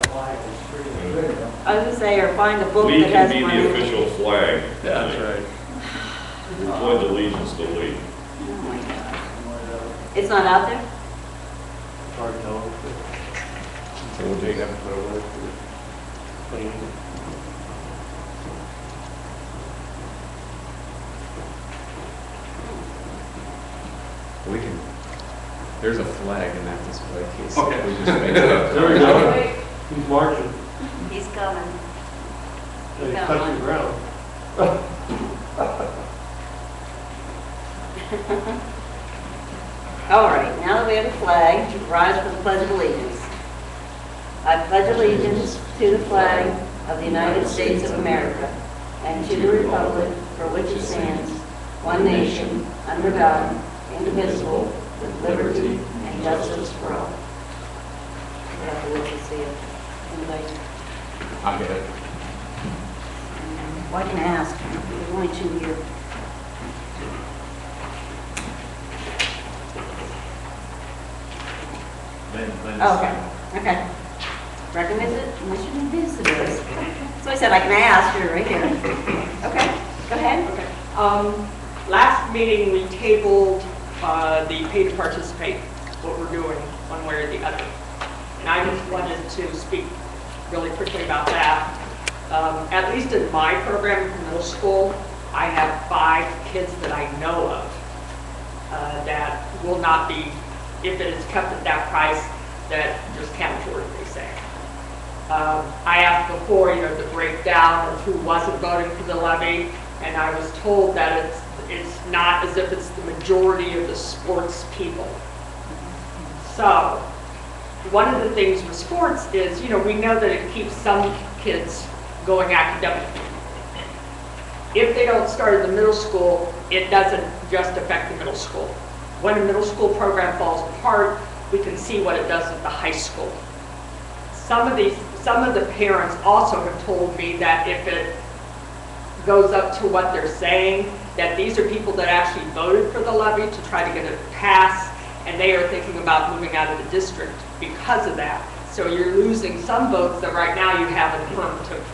I was gonna say, or find a book Lee that can has be one. the official flag. Yeah, that's right. We pledge allegiance to Lee. Oh my God. It's not out there? Hard to tell. So we'll take that and put it away for cleaning. We can, there's a flag in that display case. Okay. We just made it up. There we go. He's marching. He's coming. He's touching the ground. All right, now that we have a flag, rise for the Pledge of Allegiance. I pledge allegiance to the flag of the United States of America and to the republic for which it stands, one nation, under God, indivisible, with liberty and justice for all. We have to look and see it. Anybody? I'll get it. Well, I can ask. There's only two here. Okay. Recognition visitors. So I said I can ask. You're right here. Okay. Go ahead. Okay. Last meeting we tabled the pay to participate, what we're doing one way or the other. And I just wanted to speak really quickly about that. At least in my program in middle school, I have 5 kids that I know of that will not be, if it is kept at that price, that just can't afford it, they say. I asked before, the breakdown of who wasn't voting for the levy, and I was told that it's not as if it's the majority of the sports people. So, one of the things with sports is, we know that it keeps some kids going academically. If they don't start in the middle school, it doesn't just affect the middle school. When a middle school program falls apart, we can see what it does at the high school. Some of the parents also have told me that if it goes up to what they're saying, that these are people that actually voted for the levy to try to get it passed, and they are thinking about moving out of the district because of that. So you're losing some votes that right now you have an affirmative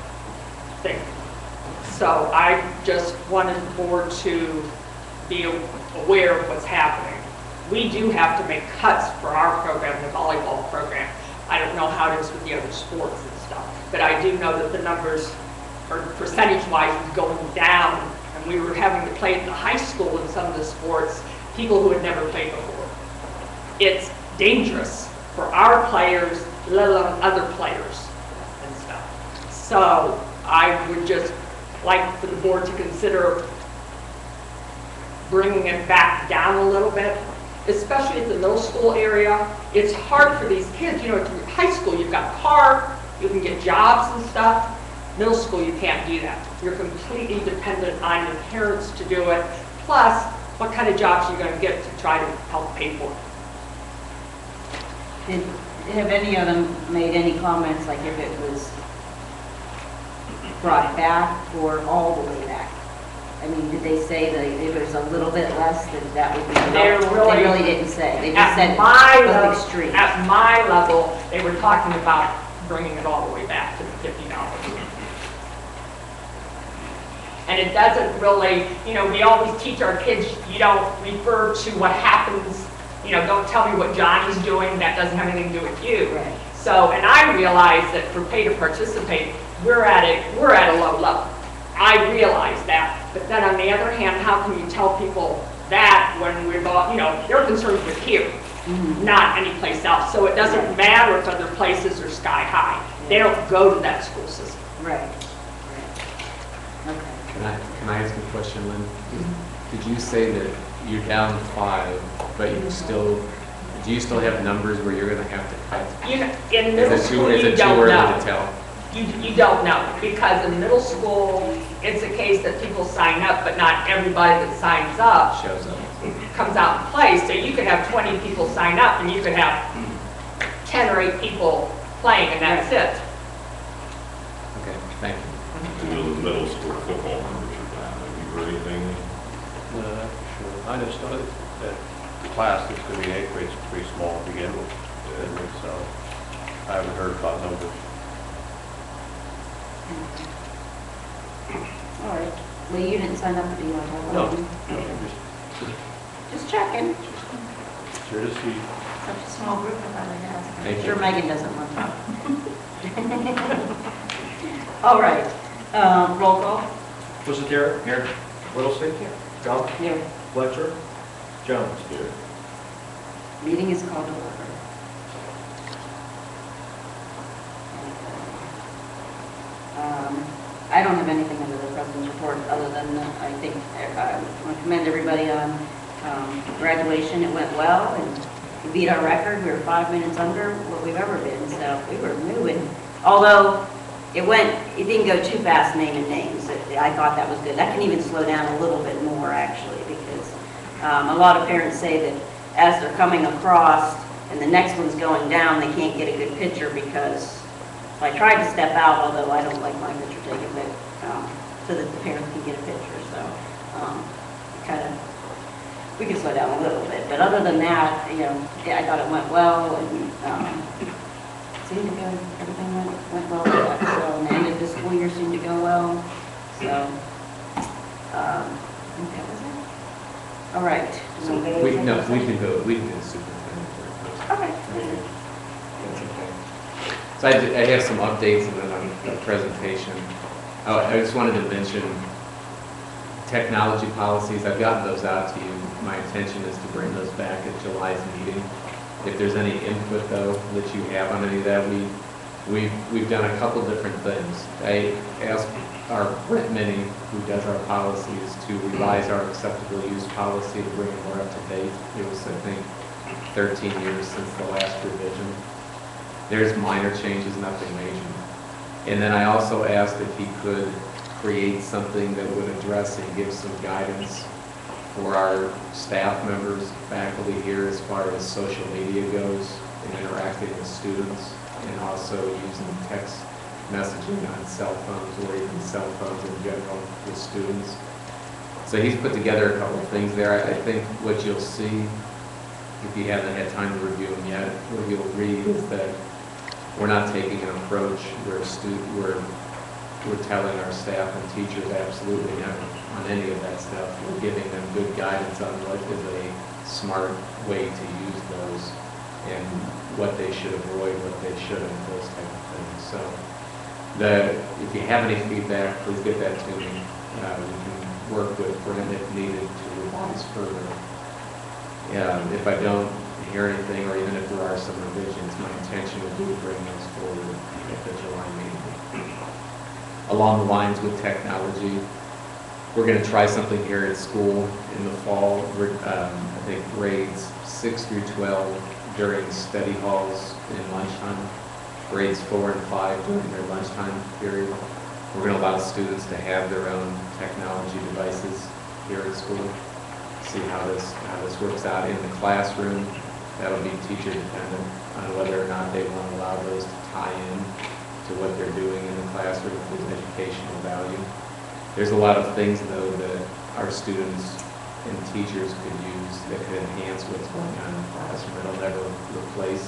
thing. So I just wanted the board to be aware of what's happening. We do have to make cuts for our program, the volleyball program. I don't know how it is with the other sports and stuff, but I do know that the numbers are percentage-wise going down, and we were having to play at the high school in some of the sports, people who had never played before. It's dangerous for our players, let alone other players and stuff. So I would just like for the board to consider bringing it back down a little bit, especially at the middle school area. It's hard for these kids. At high school you've got a car, you can get jobs and stuff. Middle school you can't do that. You're completely dependent on your parents to do it, plus what kind of jobs you're going to get to try to help pay for it. Have any of them made any comments, like if it was brought back or all the way back? I mean, did they say that if it was a little bit less, that would be helpful? They really didn't say. They just said it was extreme. At my level, they were talking about bringing it all the way back to the $50. And it doesn't really, we always teach our kids, you don't refer to what happens, don't tell me what Johnny's doing, that doesn't have anything to do with you. Right. So, and I realize that for pay to participate, we're at a low level. I realize that. But then on the other hand, how can you tell people that when we're all, they're concerned with here, not any place else. So it doesn't matter if other places are sky high. They don't go to that school system. Right. Okay. Can I ask a question, Lynn? Did you say that you're down 5, but do you still have numbers where you're going to have to cut? In middle school, you don't know. Is it too early to tell? You don't know, because in middle school, it's a case that people sign up, but not everybody that signs up shows up, comes out and plays. So you could have 20 people sign up, and you could have 10 or 8 people playing, and that's it. Okay, thank you. The middle school football numbers are down. Have you heard anything? No, not for sure. I just thought that the class that's going to be in 8th grade is pretty small to begin with. So I haven't heard about numbers. Well, you didn't sign up for the No, UIL. no, Just checking. just here to see. Such a small group, I thought I'd ask. Thank I'm you. sure Megan doesn't want to. All right, roll call. Musatara? Here. Whittlesey? Here. Trump? Here. Fletcher? Jones? Here. Meeting is called to order. I don't have anything under the president's report, other than I think I want to commend everybody on graduation. It went well, and we beat our record. We were 5 minutes under what we've ever been, so we were moving. Although it didn't go too fast naming names. I thought that was good. That can even slow down a little bit more, actually, because a lot of parents say that as they're coming across and the next one's going down, they can't get a good picture because I tried to step out, although I don't like my picture taken, but so that the parents can get a picture. So we can slow down a little bit. But other than that, I thought it went well, and seemed to go, everything went well with that. So, and the end of the school year seemed to go well. So, I think that was it. All right. So we can go to superintendent. Okay. That's okay. So I have some updates and then on the presentation. I just wanted to mention technology policies. I've gotten those out to you. My intention is to bring those back at July's meeting. If there's any input though that you have on any of that, we've done a couple different things. I asked our Brent Minnie, who does our policies, to revise our acceptable use policy to bring it more up to date. It was, I think, 13 years since the last revision. There's minor changes, nothing major. And then I also asked if he could create something that would address and give some guidance for our staff members, faculty here, as far as social media goes and interacting with students, and also using text messaging on cell phones or even cell phones in general with students. So he's put together a couple of things there. I think what you'll see, if you haven't had time to review them yet, what you'll read is that we're not taking an approach where we're telling our staff and teachers absolutely never on any of that stuff. We're giving them good guidance on what is a smart way to use those and what they should avoid, what they shouldn't, those type of things. So if you have any feedback, please get that to me. We can work with Brent if needed to revise further. If I don't hear anything, or even if there are some revisions, my intention would be to bring those forward at the July meeting. Along the lines with technology, we're going to try something here at school in the fall. I think grades 6 through 12 during study halls in lunchtime, grades 4 and 5 during their lunchtime period. We're going to allow students to have their own technology devices here at school. See how this works out in the classroom. That'll be teacher dependent on whether or not they want to allow those to tie in to what they're doing in the classroom if there's educational value. There's a lot of things though that our students and teachers could use that could enhance what's going on in the classroom. It'll never replace,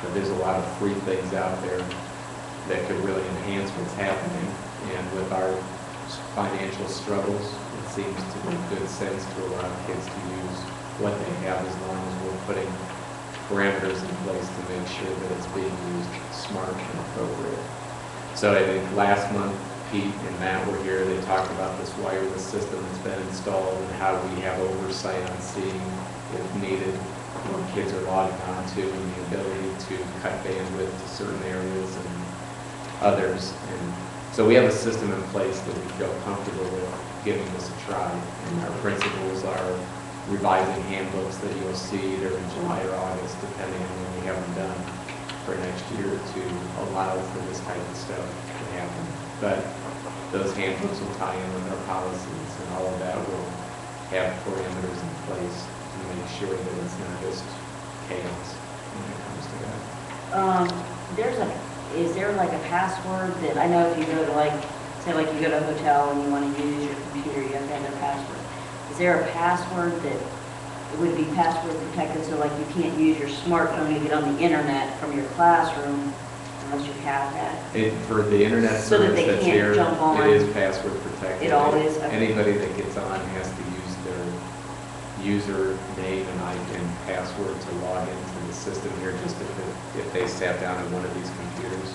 but there's a lot of free things out there that could really enhance what's happening. And with our financial struggles, it seems to make good sense to allow kids to use what they have as long as we're putting parameters in place to make sure that it's being used smart and appropriate. So I think last month, Pete and Matt were here. They talked about this wireless system that's been installed and how we have oversight on seeing, if needed, what kids are logging on to and the ability to cut bandwidth to certain areas and others. And so we have a system in place that we feel comfortable with giving this a try. And our principals are revising handbooks that you'll see either in July or August, depending on when we have them done for next year, to allow for this type of stuff to happen. But those handbooks will tie in with our policies, and all of that will have parameters in place to make sure that it's not just chaos when it comes to that. Is there like a password that, I know if you go to say you go to a hotel and you want to use your computer, you have to have a password. Is there a password that would be password protected, so you can't use your smartphone to get on the internet from your classroom unless you have that. For the internet So that service they that's can't here, jump on. it is password protected. It all is? Okay. Anybody that gets on has to use their username and password to log into the system here, just if they sat down at one of these computers.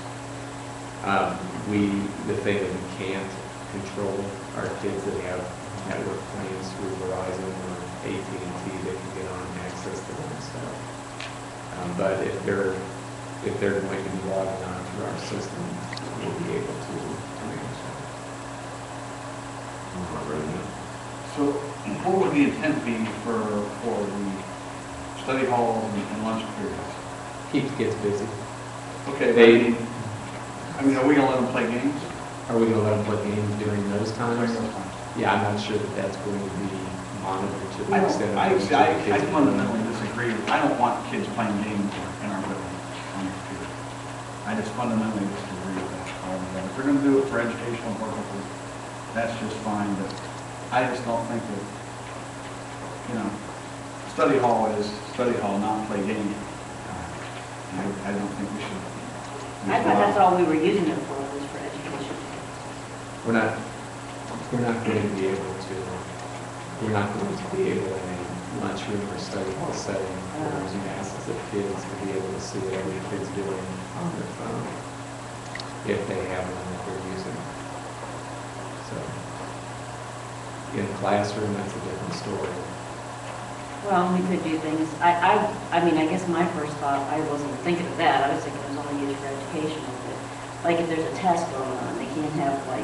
The thing that we can't control are kids that have network plans through Verizon or AT&T that can get on and access to them stuff. But if they're going to be logging on through our system, we'll be able to manage that. So what would the intent be for the study halls and lunch periods? Keep kids busy. Okay, They- I mean, are we gonna let them play games? Are we going to let them play games during those times? During those times? Yeah, I'm not sure that that's going to be monitored to the I extent of. don't, making sure the I kids are- fundamentally disagree. I don't want kids playing games in our building on the computer. I just fundamentally disagree with that. If they're gonna do it for educational purposes, that's just fine, but I just don't think that, study hall is study hall, not play games. I don't think we should. I thought that's all we were using it for, was for education. We're not going to be able to, in a lunchroom or study hall setting, where there's masses of kids to be able to see what every kid's doing on their phone, if they have one that they're using. So, in a classroom, that's a different story. Well, we could do things, I mean, I guess my first thought, I wasn't thinking of that, I was thinking it was only used for educational, but like if there's a test going on, they can't have like,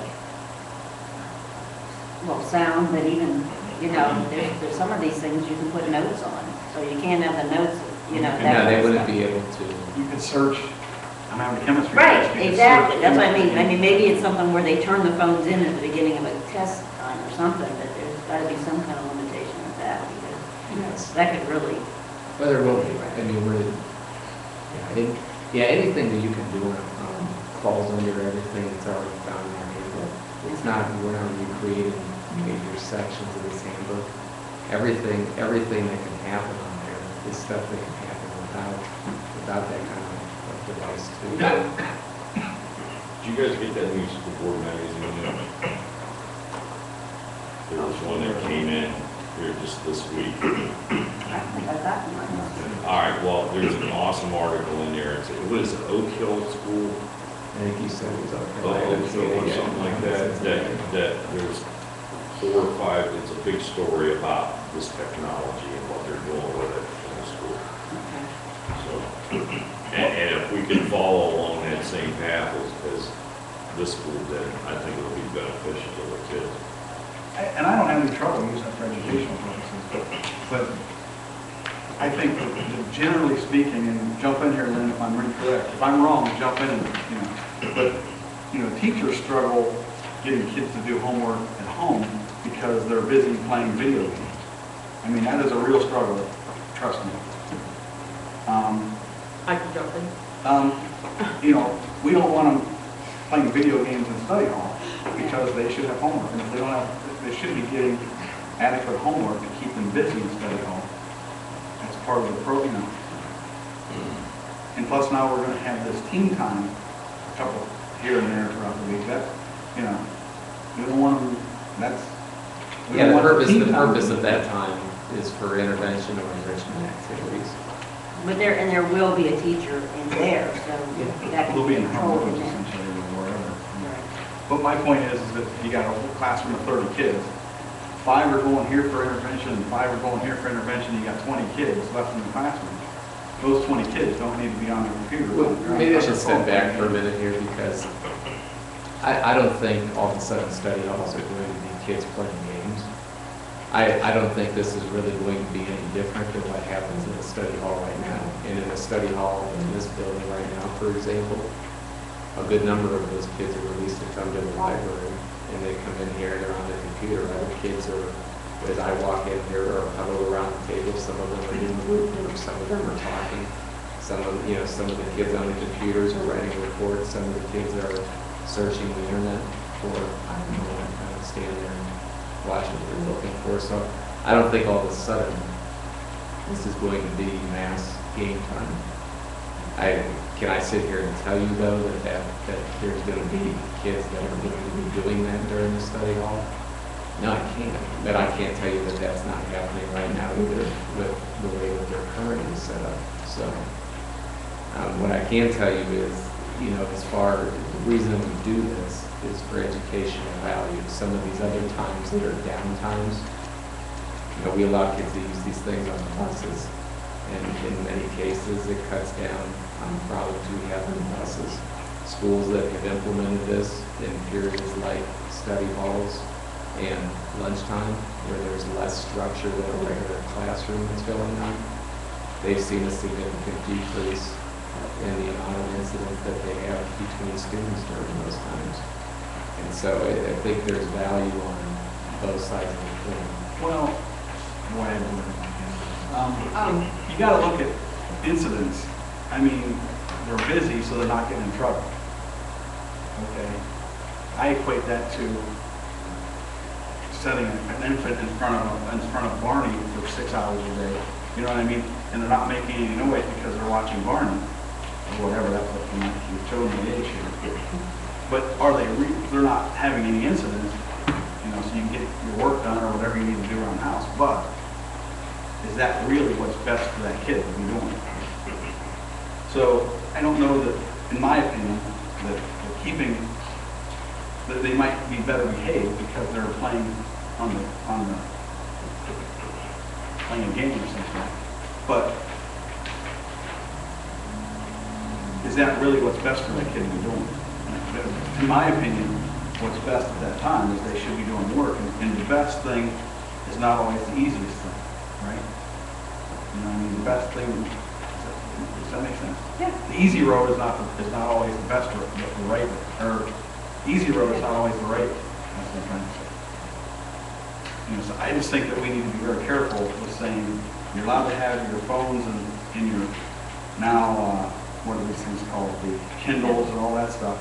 well, sound, but even, there's some of these things you can put notes on, so you can't have the notes, that No, kind they of wouldn't stuff. be able to. You could search, I'm having a chemistry Right, test. You could exactly, search that's what I chemistry. mean, maybe it's something where they turn the phones in at the beginning of a test time or something, but there's gotta be some kind of limitation with that, because Yes. that could really, Well, there will be. I mean, anything that you can do falls under everything that's already found in our handbook. We're not recreating major sections of this handbook. Everything that can happen on there is stuff that can happen without that kind of device too. Did you guys get that new school board magazine yet? There was one that came in here just this week. I think I've gotten mine. All right, well, there's an awesome article in there. What is it, Oak Hill School? I think you said it was okay. Oak Hill or something like that, that there's 4 or 5, it's a big story about this technology and what they're doing with it in the school. Okay. So, and if we can follow along that same path as this school did, I think it'll be beneficial to the kids. And I don't have any trouble using it for educational purposes, but I think that generally speaking, and jump in here, Lynn, if I'm incorrect, if I'm wrong, jump in, but, teachers struggle getting kids to do homework at home because they're busy playing video games. I mean, that is a real struggle, trust me. I can jump in. We don't want them playing video games in study hall because they should have homework. And if they don't have, they should be getting adequate homework to keep them busy in study hall. That's part of the program. And plus now we're going to have this team time, a couple here and there throughout the week. That, we don't want them, we Yeah, don't the want team time. purpose of that time is for intervention or enrichment activities. But there will be a teacher in there, so that can We'll be be in controlled homework in there. essentially or wherever. Right. But my point is that you got a whole classroom of 30 kids. 5 are going here for intervention, and 5 are going here for intervention. You got 20 kids left in the classroom. Those 20 kids don't need to be on their computer. Well, maybe I should step back for a minute here because I don't think all of a sudden study halls are going to be kids playing games. I don't think this is really going to be any different than what happens in a study hall right now. And in a study hall in this building right now, for example, a good number of those kids are released to come to the library and they come in here and they're on their computer. Other kids are, as I walk in here, are huddled around the table. Some of them are doing group work, some of them are talking. Some of the kids on the computers are writing reports. Some of the kids are searching the internet for, I don't know, kind of stand there and watch what they're looking for. So I don't think all of a sudden this is going to be mass game time. Can I sit here and tell you though that there's gonna be kids that are going to be doing that during the study hall? No, I can't, but I can't tell you that that's not happening right now either with the way that they're currently set up. So, what I can tell you is, as far, the reason we do this is for educational value. Some of these other times that are down times, we allow kids to use these things on the buses. And in many cases, it cuts down on problems we have in buses. Schools that have implemented this in periods like study halls and lunchtime, where there's less structure than a regular classroom that's going on, they've seen a significant decrease in the amount of incidents that they have between students during those times. And so I think there's value on both sides of the coin. Well, go ahead. You got to look at incidents. I mean, they're busy, so they're not getting in trouble. Okay, I equate that to setting an infant in front of Barney for 6 hours a day. You know what I mean? And they're not making any noise because they're watching Barney or whatever. That's what you're showing the age here. But are they? They're not having any incidents. So you can get your work done or whatever you need to do around the house. But is that really what's best for that kid to be doing? So I don't know that, in my opinion, that that they might be better behaved because they're playing playing a game or something. But is that really what's best for that kid to be doing? In my opinion, what's best at that time is they should be doing work, and the best thing is not always the easiest thing, right? The best thing. Does that make sense? Yeah. The easy road is not always the best road, but the right road. Or easy road is not always the right road. That's what I'm trying to say. So I just think that we need to be very careful with saying you're allowed to have your phones and in your now what are these things called, the Kindles and all that stuff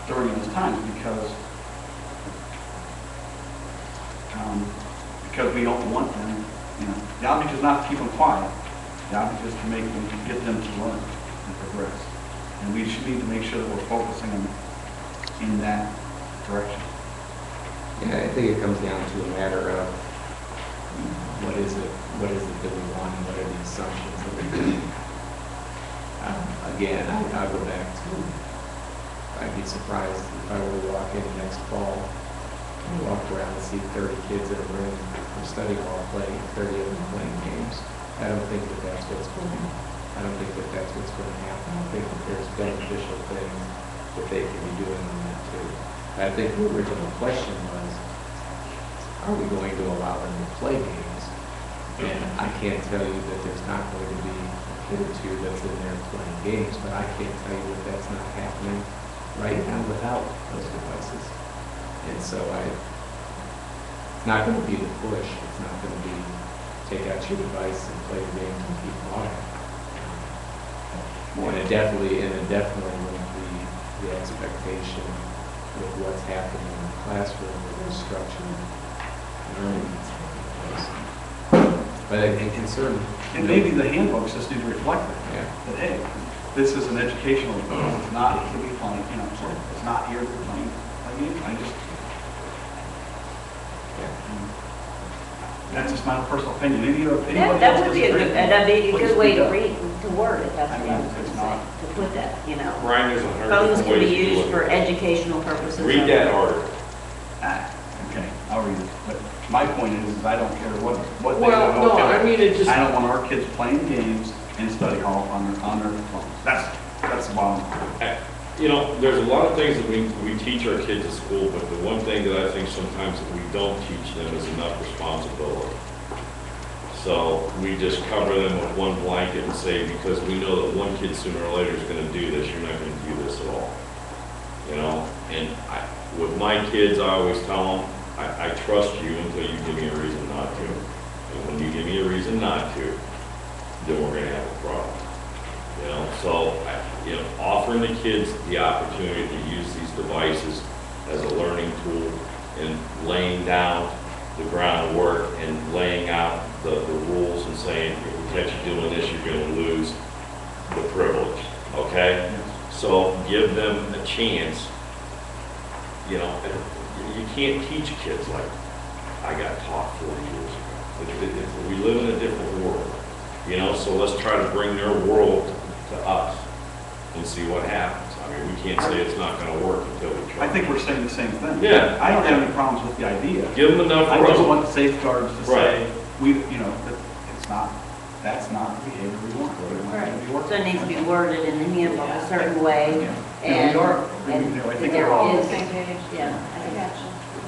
during those times because we don't want them. The object is not to keep them quiet. The object is to get them to learn and progress. And we should need to make sure that we're focusing them in that direction. Yeah, I think it comes down to a matter of what is it that we want and what are the assumptions that we make. Again, I'll go back to, I'd be surprised if I were to walk in next fall and walk around and see 30 kids in a room or study hall playing, 30 of them playing games. I don't think that that's what's going to happen. I don't think that that's what's going to happen. I think that there's beneficial things that they can be doing on that too. I think the original question was, are we going to allow them to play games? And I can't tell you that there's not going to be a kid or two that's in there playing games, but I can't tell you that that's not happening right now without those devices. And so it's not going to be the push. It's not going to be take out your device and play the games and keep quiet. And it definitely won't be the expectation with what's happening in the classroom where there's structured learning that's taking place. But I'm concerned. And maybe the handbooks just need to reflect that. Yeah. That, hey, this is an educational tool. It's not to be playing, it's not here to be playing. That's just my personal opinion. Anybody That else would be a disagree? good, that'd be a Please good way speak to up. read, to word it, that's I what mean, I was it's going not- to say, to put that, Brian, there's 100 Phones different can be ways to used do for it. educational purposes. Read that article. Okay, I'll read it. But my point is I don't care what they Well, do. no, I mean, it just, I don't want our kids playing games in study hall on their phones. That's the bottom line. There's a lot of things that we teach our kids at school, but the one thing that I think sometimes that we don't teach them is enough responsibility. So we just cover them with one blanket and say, because we know that one kid sooner or later is going to do this, you're not going to do this at all. And with my kids, I always tell them, I trust you until you give me a reason not to. And when you give me a reason not to, then we're going to have a problem. So offering the kids the opportunity to use these devices as a learning tool and laying down the groundwork and laying out the rules and saying, if we catch you doing this, you're gonna lose the privilege, okay? So give them a chance, you know, you can't teach kids like I got taught 40 years ago. We live in a different world, you know, so let's try to bring their world to us and see what happens. I mean, we can't say it's not gonna work until we try. I think we're saying the same thing. Yeah. I don't have any problems with the idea. Give them enough I just room. want the safeguards to Right. say, we, you know, that it's not, that's not the behavior we want. We want it to be working. So it needs to be worded in the handbook a certain way, Yeah. and, we are. and You know, I think there we're all is, Same page. yeah.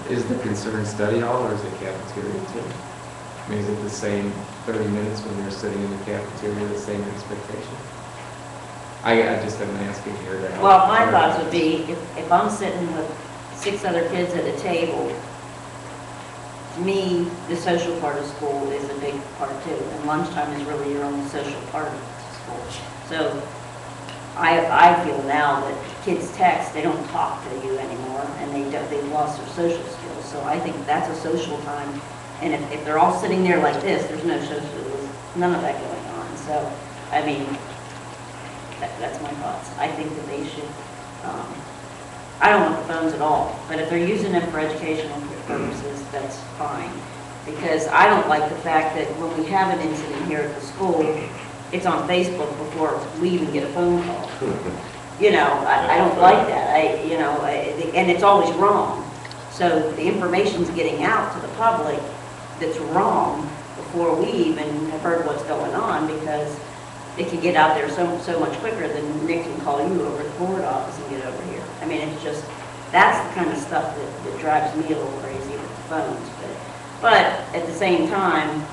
Is the concern study hall or is it cafeteria too? I mean, is it the same 30 minutes when they're sitting in the cafeteria, the same expectation? I just am asking here to help. Well, my thoughts would be, if I'm sitting with 6 other kids at a table, to me, the social part of school is a big part too, and lunchtime is really your only social part of school. So I feel now that kids text, they don't talk to you anymore, and they've lost their social skills. So I think that's a social time, and if they're all sitting there like this, there's no social, none of that going on. So, I mean, that's my thoughts. I think that they should, I don't want the phones at all, but if they're using them for educational purposes, that's fine. Because I don't like the fact that when we have an incident here at the school, it's on Facebook before we even get a phone call. You know, I don't like that. And it's always wrong. So the information's getting out to the public that's wrong before we even have heard what's going on, because it can get out there so much quicker than Nick can call you over the board office and get over here. I mean, it's just, that's the kind of stuff that drives me a little crazy with the phones. But at the same time,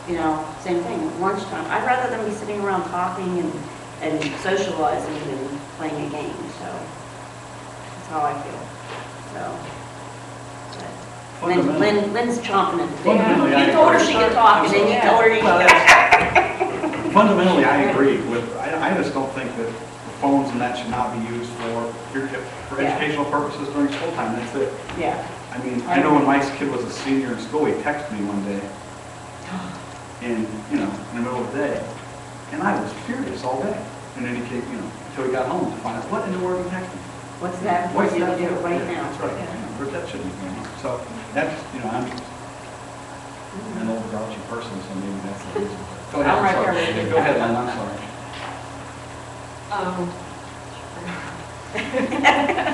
you know, same thing, lunchtime. I'd rather them be sitting around talking and socializing than playing a game, so that's how I feel. So, but Lynn's chomping at the Fundamentally, bit. I You told her agree. she could talk, and then you told her you could. Fundamentally, I agree with, I just don't think that the phones and that should not be used for Yeah. educational purposes during school time, that's it. Yeah. I mean, I know when my kid was a senior in school, he texted me one day, in the middle of the day, and I was furious all day. And then he came, until he got home to find out, what in the world he texted me? What's that? What's You that? do it right Yeah, now. That's right, that shouldn't be going on. So, that's, I'm an old grouchy person, so maybe that's the reason. Go ahead, I'm right sorry. there with you. Go ahead, Lynn, I'm sorry.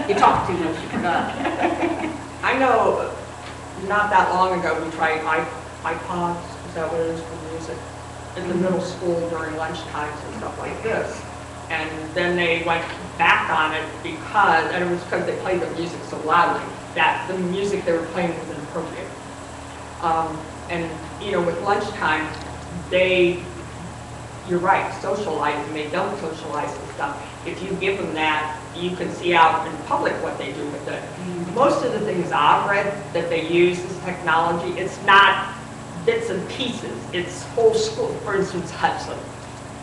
You talk too much, you forgot. I know not that long ago, we tried iPods, is that what it is for music, in the middle school during lunchtimes and stuff like this. And then they went back on it because, and it was because they played the music so loudly, that the music they were playing was inappropriate. And, with lunchtime, you're right, socializing, they don't socialize and stuff. If you give them that, you can see out in public what they do with it. Most of the things I've read that they use as technology, it's not bits and pieces, it's whole school. For instance, Hudson,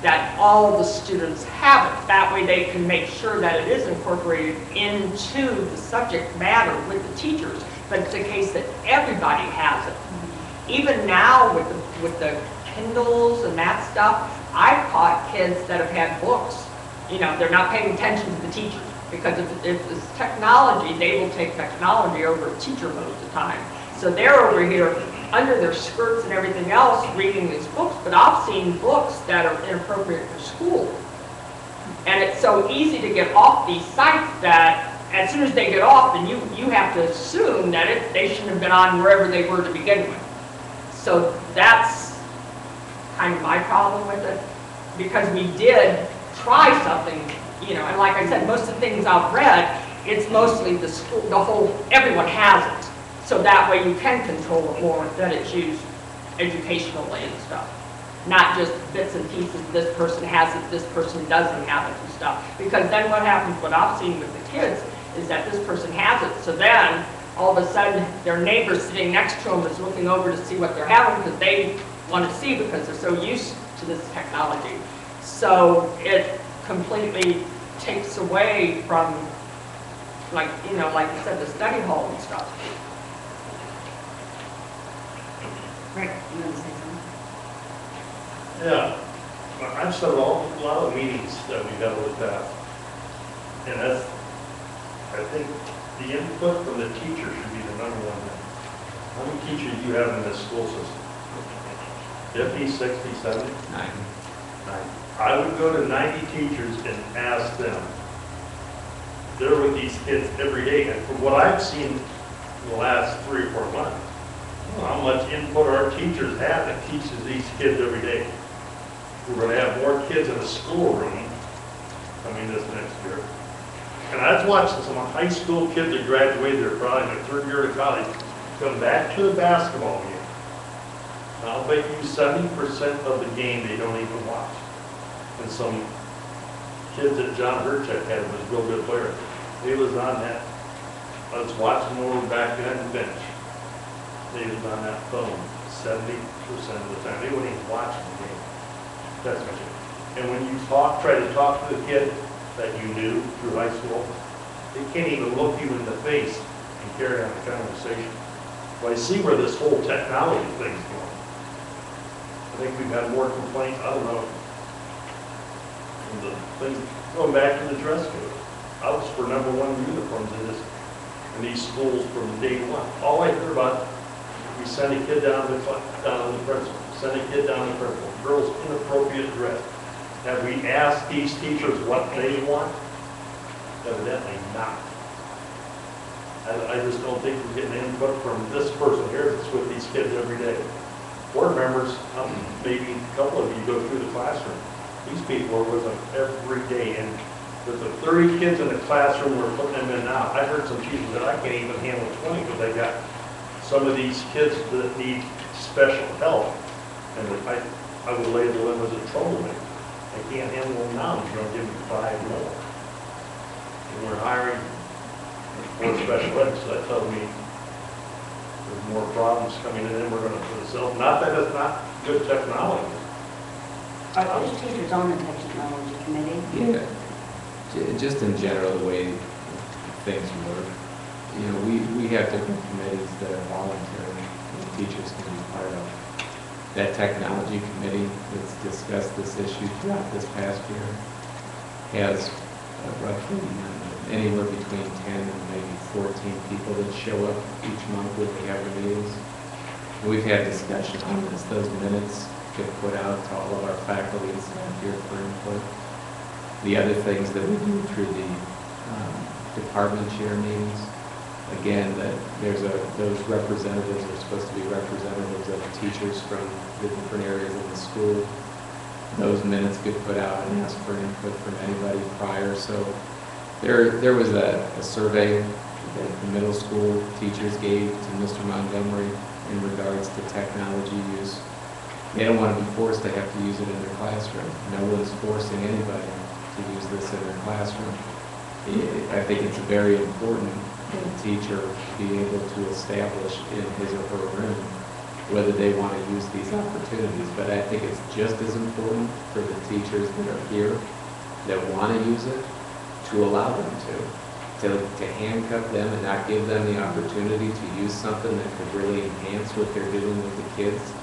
that all the students have it. That way they can make sure that it is incorporated into the subject matter with the teachers. But it's the case that everybody has it. Even now with the Kindles and that stuff, I've caught kids that have had books. They're not paying attention to the teacher, because if it's technology, they will take technology over a teacher most of the time. So they're over here under their skirts and everything else reading these books, but I've seen books that are inappropriate for school. And it's so easy to get off these sites that as soon as they get off, then you have to assume that they shouldn't have been on wherever they were to begin with. So that's kind of my problem with it, because we did try something, and like I said, most of the things I've read, it's mostly the school, everyone has it. So that way you can control it more, that it's used educationally and stuff. Not just bits and pieces, this person has it, this person doesn't have it and stuff. Because then what happens, what I've seen with the kids, is that this person has it. So then, all of a sudden, their neighbor sitting next to them is looking over to see what they're having, because they want to see, because they're so used to this technology. So it completely takes away from, like you said, the study hall and stuff. Rick, you want to say something? Yeah, I've said a lot of meetings that we've had with that. And that's, I think the input from the teacher should be the number one thing. How many teachers do you have in this school system? 50, 60, 70? 9. I would go to 90 teachers and ask them. They're with these kids every day, and from what I've seen in the last 3 or 4 months, I don't know how much input our teachers have that teaches these kids every day. We're going to have more kids in the schoolroom coming this next year. And I was watching some high school kids that graduated, they're probably in their 3rd year of college, come back to the basketball game. And I'll bet you 70% of the game they don't even watch. And some kids that John Hurchek had was a real good player. He was on that. I was watching over back behind the bench. He was on that phone 70% of the time. They wouldn't even watch the game. That's what you. And when you try to talk to the kid that you knew through high school, they can't even look you in the face and carry on the conversation. Well, I see where this whole technology thing's going. I think we've had more complaints, I don't know, from the things, going back to the dress code. I was for #1 uniforms in these schools from day one. All I heard about, we send a kid down to the principal, send a kid down to the principal, girls inappropriate dress. Have we asked these teachers what they want? Evidently not. I just don't think we're getting input from this person here that's with these kids every day. Board members, maybe a couple of you go through the classroom. These people are with them every day, and with the 30 kids in the classroom we're putting them in now, I heard some teachers that I can't even handle 20 because they got some of these kids that need special help, and I would label them as a troublemaker. I can't handle them now, you're gonna give me 5 more. And we're hiring more special ed, so that tells me there's more problems coming in, and we're gonna put ourselves, not that it's not good technology. Are those teachers on the technology committee? Yeah, just in general, the way things work, you know, we have different committees that are voluntary, and teachers can be part of. That technology committee that's discussed this issue throughout this past year has roughly anywhere between 10 and maybe 14 people that show up each month when we have the meetings. We've had discussion on this. Those minutes get put out to all of our faculty and staff here for input. The other things that we do through the department chair meetings, again, that those representatives are supposed to be representatives of the teachers from the different areas of the school. Those minutes get put out and ask for input from anybody prior. So there was a survey that the middle school teachers gave to Mr. Montgomery in regards to technology use. They don't want to be forced to have to use it in their classroom. No one's forcing anybody to use this in their classroom. I think it's very important that a teacher be able to establish in his or her room whether they want to use these opportunities. But I think it's just as important for the teachers that are here that want to use it to allow them to handcuff them and not give them the opportunity to use something that could really enhance what they're doing with the kids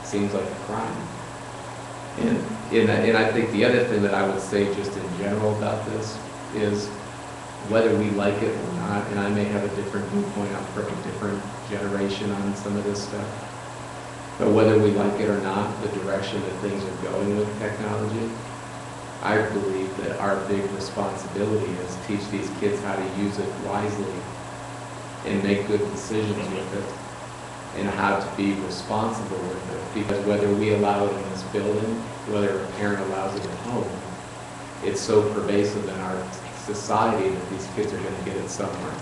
seems like a crime. And I think the other thing that I would say just in general about this is whether we like it or not, and I may have a different viewpoint, I'm from a different generation on some of this stuff, but whether we like it or not, the direction that things are going with technology, I believe that our big responsibility is to teach these kids how to use it wisely and make good decisions with it and how to be responsible with it. Because whether we allow it in this building, whether a parent allows it at home, it's so pervasive in our society that these kids are going to get it somewhere.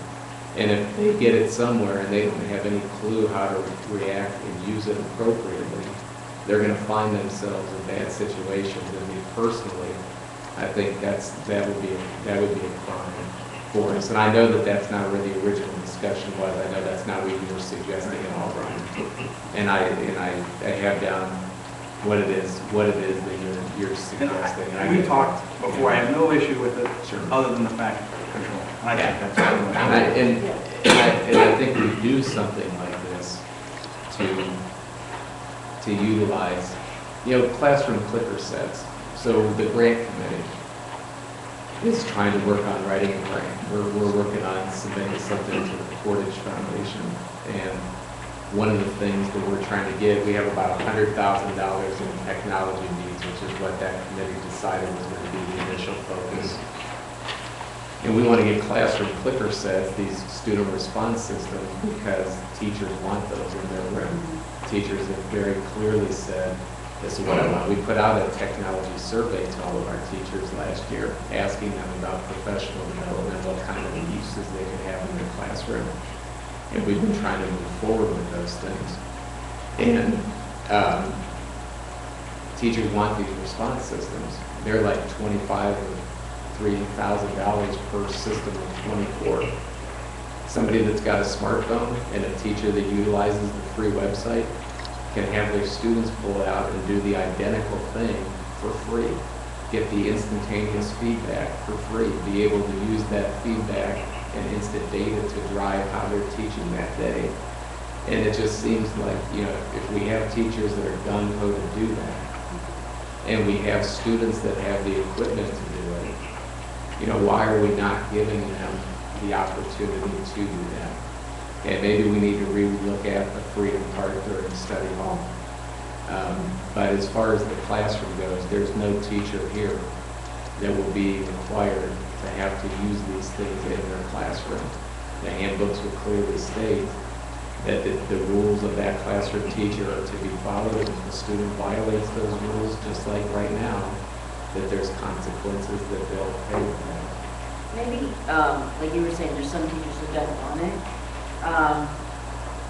And if they get it somewhere and they don't have any clue how to react and use it appropriately, they're going to find themselves in bad situations. And me personally, I think that would be a crime for us. And I know that that's not where the original discussion was. I know that's not what you were suggesting at all, Brian. And I have down what it is that you're suggesting. And we talked before. I have no issue with it, Sure. other than the fact of control. And I think that's and I think we do something like this to to utilize, classroom clicker sets. So the grant committee is trying to work on writing a grant. We're working on submitting something to the Portage Foundation. And one of the things that we're trying to get, we have about $100,000 in technology needs, which is what that committee decided was going to be the initial focus. And we want to get classroom clicker sets, these student response systems, because teachers want those in their room. Teachers have very clearly said, this is what I want. We put out a technology survey to all of our teachers last year, asking them about professional development, what kind of uses they could have in their classroom. And we've been trying to move forward with those things. And teachers want these response systems. They're like $25,000 or $3,000 per system of 24. Somebody that's got a smartphone and a teacher that utilizes the free website can have their students pull out and do the identical thing for free. Get the instantaneous feedback for free. Be able to use that feedback and instant data to drive how they're teaching that day. And it just seems like, if we have teachers that are gung-ho to do that, and we have students that have the equipment to do it, why are we not giving them the opportunity to do that? And maybe we need to relook at the freedom part during study hall. But as far as the classroom goes, there's no teacher here that will be required to have to use these things in their classroom. The handbooks will clearly state that the rules of that classroom teacher are to be followed. If the student violates those rules, just like right now, that there's consequences that they'll pay with that. Maybe, like you were saying, there's some teachers that don't want it.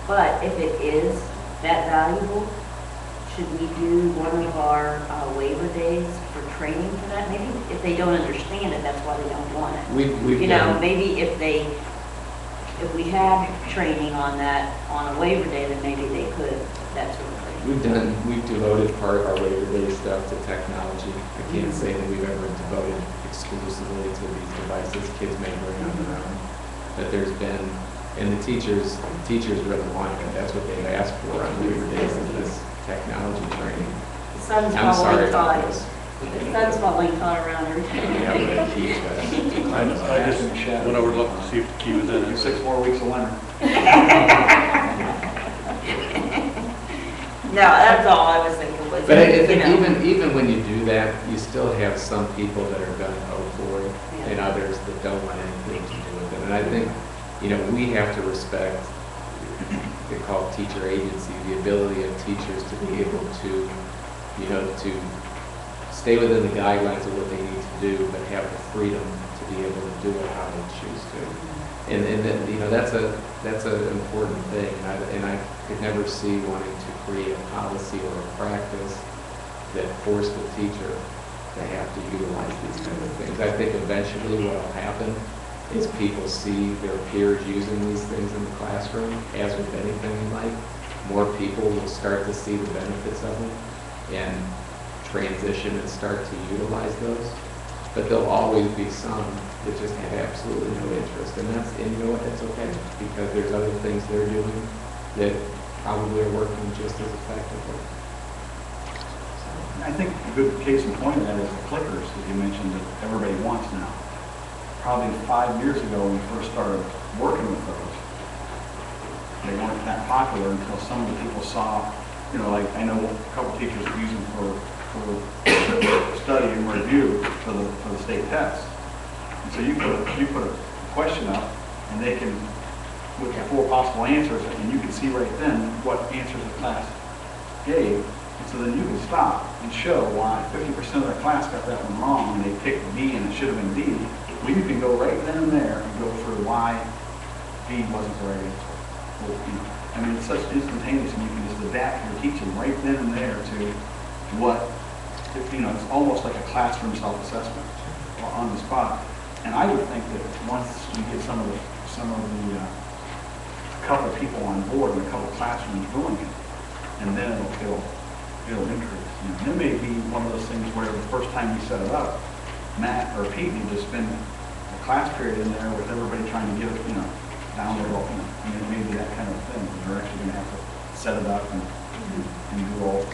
But if it is that valuable, should we do one of our waiver days for training for that? Maybe if they don't understand it, that's why they don't want it. We've done- maybe if we had training on that on a waiver day, then maybe they could, that sort of thing. We've devoted part of our waiver day stuff to technology. I can't say that we've ever devoted exclusively to these devices kids may bring on their own. But there's been, and the teachers really want it. That's what they've asked for on waiver days, is this technology training. The sun's I'm sorry falling about tide. this. The sun's falling tide around everything. Yeah, we're gonna teach that. I just went over to look to see if the key was in it. 6 more weeks of winter. No, that's all I was thinking was. But I think even when you do that, you still have some people that are gung-ho for it, and others that don't want anything to do with it. And I think, we have to respect, they call it teacher agency, the ability of teachers to be able to, to stay within the guidelines of what they need to do, but have the freedom to be able to do it how they choose to. And then, that's an important thing. And I could never see wanting to create a policy or a practice that forced the teacher to have to utilize these kind of things. I think eventually what will happen is people see their peers using these things in the classroom. As with anything in life, more people will start to see the benefits of them and transition and start to utilize those. But there'll always be some that just have absolutely no interest. And that's okay, because there's other things they're doing that probably are working just as effectively. I think a good case in point of that is the clickers that you mentioned that everybody wants now. Probably 5 years ago when we first started working with those, they weren't that popular until some of the people saw, like I know a couple teachers use them for study and review for the state tests. And so you put a question up, and they can, with the 4 possible answers, and you can see right then what answers the class gave. And so then you can stop and show why 50% of the class got that one wrong, and they picked B and it should have been D. Well, you can go right then and there and go through why B wasn't the right answer. Well, it's such instantaneous, and you can just adapt your teaching right then and there to what, it's almost like a classroom self-assessment on the spot. And I would think that once we get some of the couple people on board and a couple classrooms doing it, and then it'll increase. It may be one of those things where the first time you set it up, Matt or Pete need to spend a class period in there with everybody trying to get it, down there, maybe that kind of thing. They're actually going to have to set it up and do all,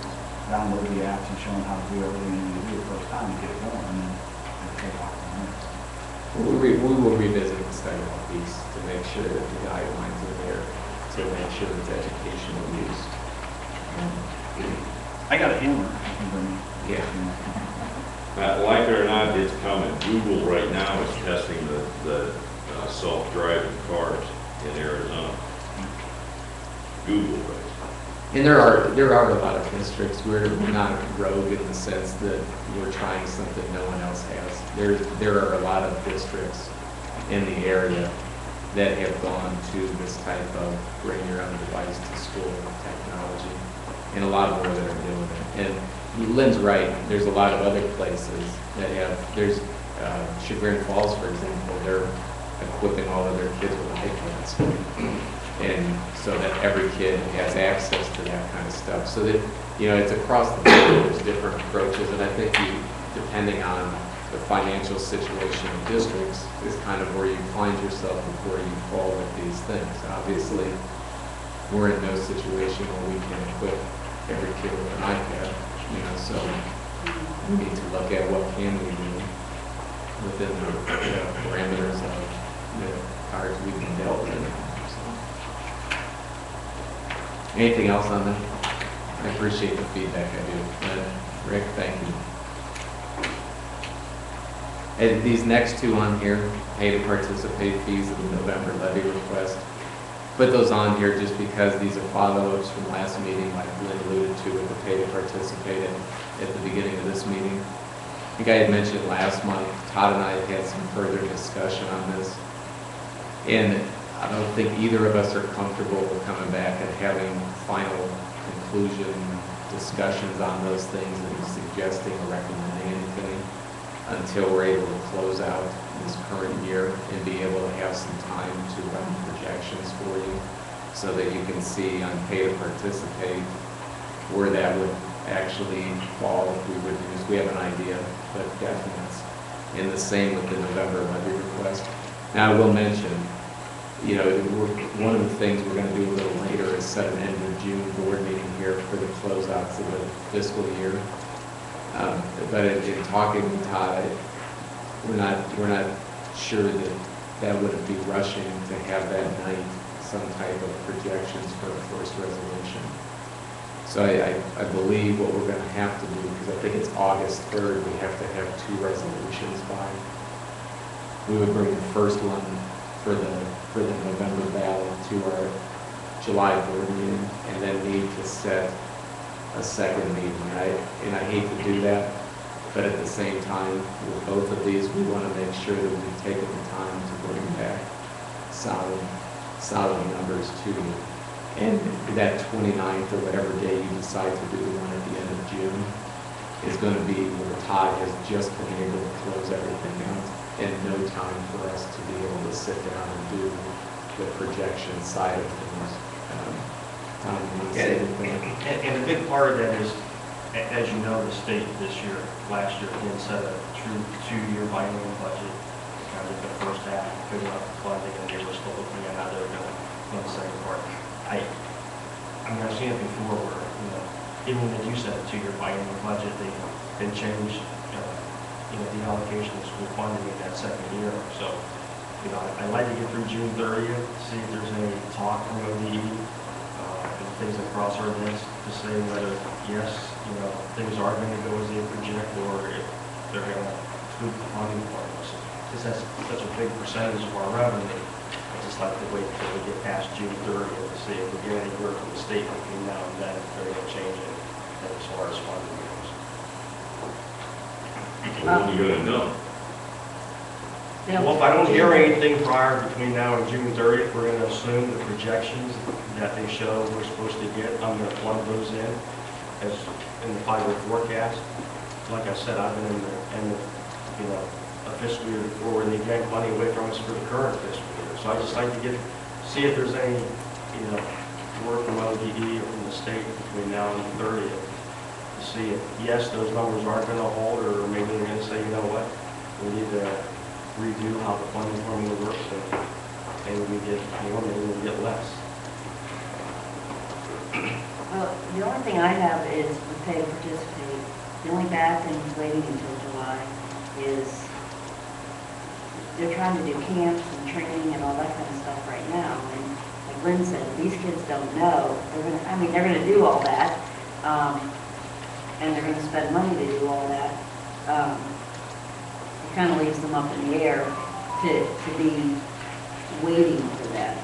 download the apps and show them how to do everything you need to do the first time to get it going, and then take off from there. We will revisit the study piece to make sure that the guidelines are there, to make sure it's educational use. I got a hammer I can bring. Yeah. Like it or not, it's coming. Google right now is testing the self-driving cars in Arizona. Google is. And there are a lot of districts where we're not rogue in the sense that we're trying something no one else has. There are a lot of districts in the area that have gone to this type of bring your own device to school technology, and a lot more that are doing it. And Lynn's right, there's a lot of other places that have, there's Chagrin Falls, for example, they're equipping all of their kids with iPads. And so that every kid has access to that kind of stuff. So that, you know, it's across the board, there's different approaches, and I think depending on the financial situation of districts, is kind of where you find yourself before you fall with these things. Obviously, we're in no situation where we can equip every kid with an iPad, you know, so we need to look at what can we do within the parameters of the cards we've been dealt with. Anything else on that? I appreciate the feedback, I do. Rick, thank you. And these next two on here, pay to participate fees of the November levy request. Put those on here just because these are follow-ups from last meeting, like Lynn alluded to with the pay to participate at the beginning of this meeting. I think I had mentioned last month, Todd and I had some further discussion on this. And I don't think either of us are comfortable with coming back and having final conclusion discussions on those things and suggesting or recommending anything until we're able to close out this current year and be able to have some time to run projections for you so that you can see on pay to participate where that would actually fall if we would use. We have an idea, but definites. And the same with the November levy request. Now I will mention, you know, one of the things we're going to do a little later is set an end of June board meeting here for the closeouts of the fiscal year. But in talking with Todd, we're not sure that wouldn't be rushing to have that night some type of projections for a first resolution. So I believe what we're going to have to do, because I think it's August 3rd, we have to have 2 resolutions by. We would bring the first one for the November ballot to our July board meeting, and then need to set a second meeting. And I hate to do that, but at the same time, with both of these, we want to make sure that we've taken the time to bring back solid numbers to you. And that 29th or whatever day you decide to do the one at the end of June is going to be where Todd has just been able to close everything out and no time for us to be able to sit down and do the projection side of things. Tom, you want to say anything? And a big part of that is, as you know, the state last year, did set a true 2-year biennial budget. Kind of the first half, figuring out the funding, and they were still looking at how they were going to fund the second part. I mean, I've seen it before where, you know, even when they do set a 2-year biennial budget, they can change, you know, the allocations for funding in that second year. So, you know, I'd like to get through June 30th, see if there's any talk from ODE, and things that cross our desk to say whether, yes, you know, things are going to go as they project, or if they're going to tweak the funding part. Because that's such a big percentage of our revenue. I just like to wait until we get past June 30th to see if we get any word from the state between now and then, if they're going to change it as far as funding goes. When are you going to know? Well, if I don't hear anything prior between now and June 30th, we're going to assume the projections that they show we're supposed to get, I'm going to plug those in as in the 5-year forecast. Like I said, I've been in the you know, a fiscal year before where they yank money away from us for the current fiscal year. So I just like to see if there's any, you know, word from ODE or from the state between now and the 30th to see if, yes, those numbers aren't going to hold, or maybe they're going to say, you know what, we need to redo how the funding formula works, and maybe we get more, maybe we get less. Well, the only thing I have is the pay to participate. The only bad thing is waiting until July is they're trying to do camps and training and all that kind of stuff right now. And like Lynn said, these kids don't know. They're gonna do all that. And they're gonna spend money to do all that. It kind of leaves them up in the air to be waiting for that.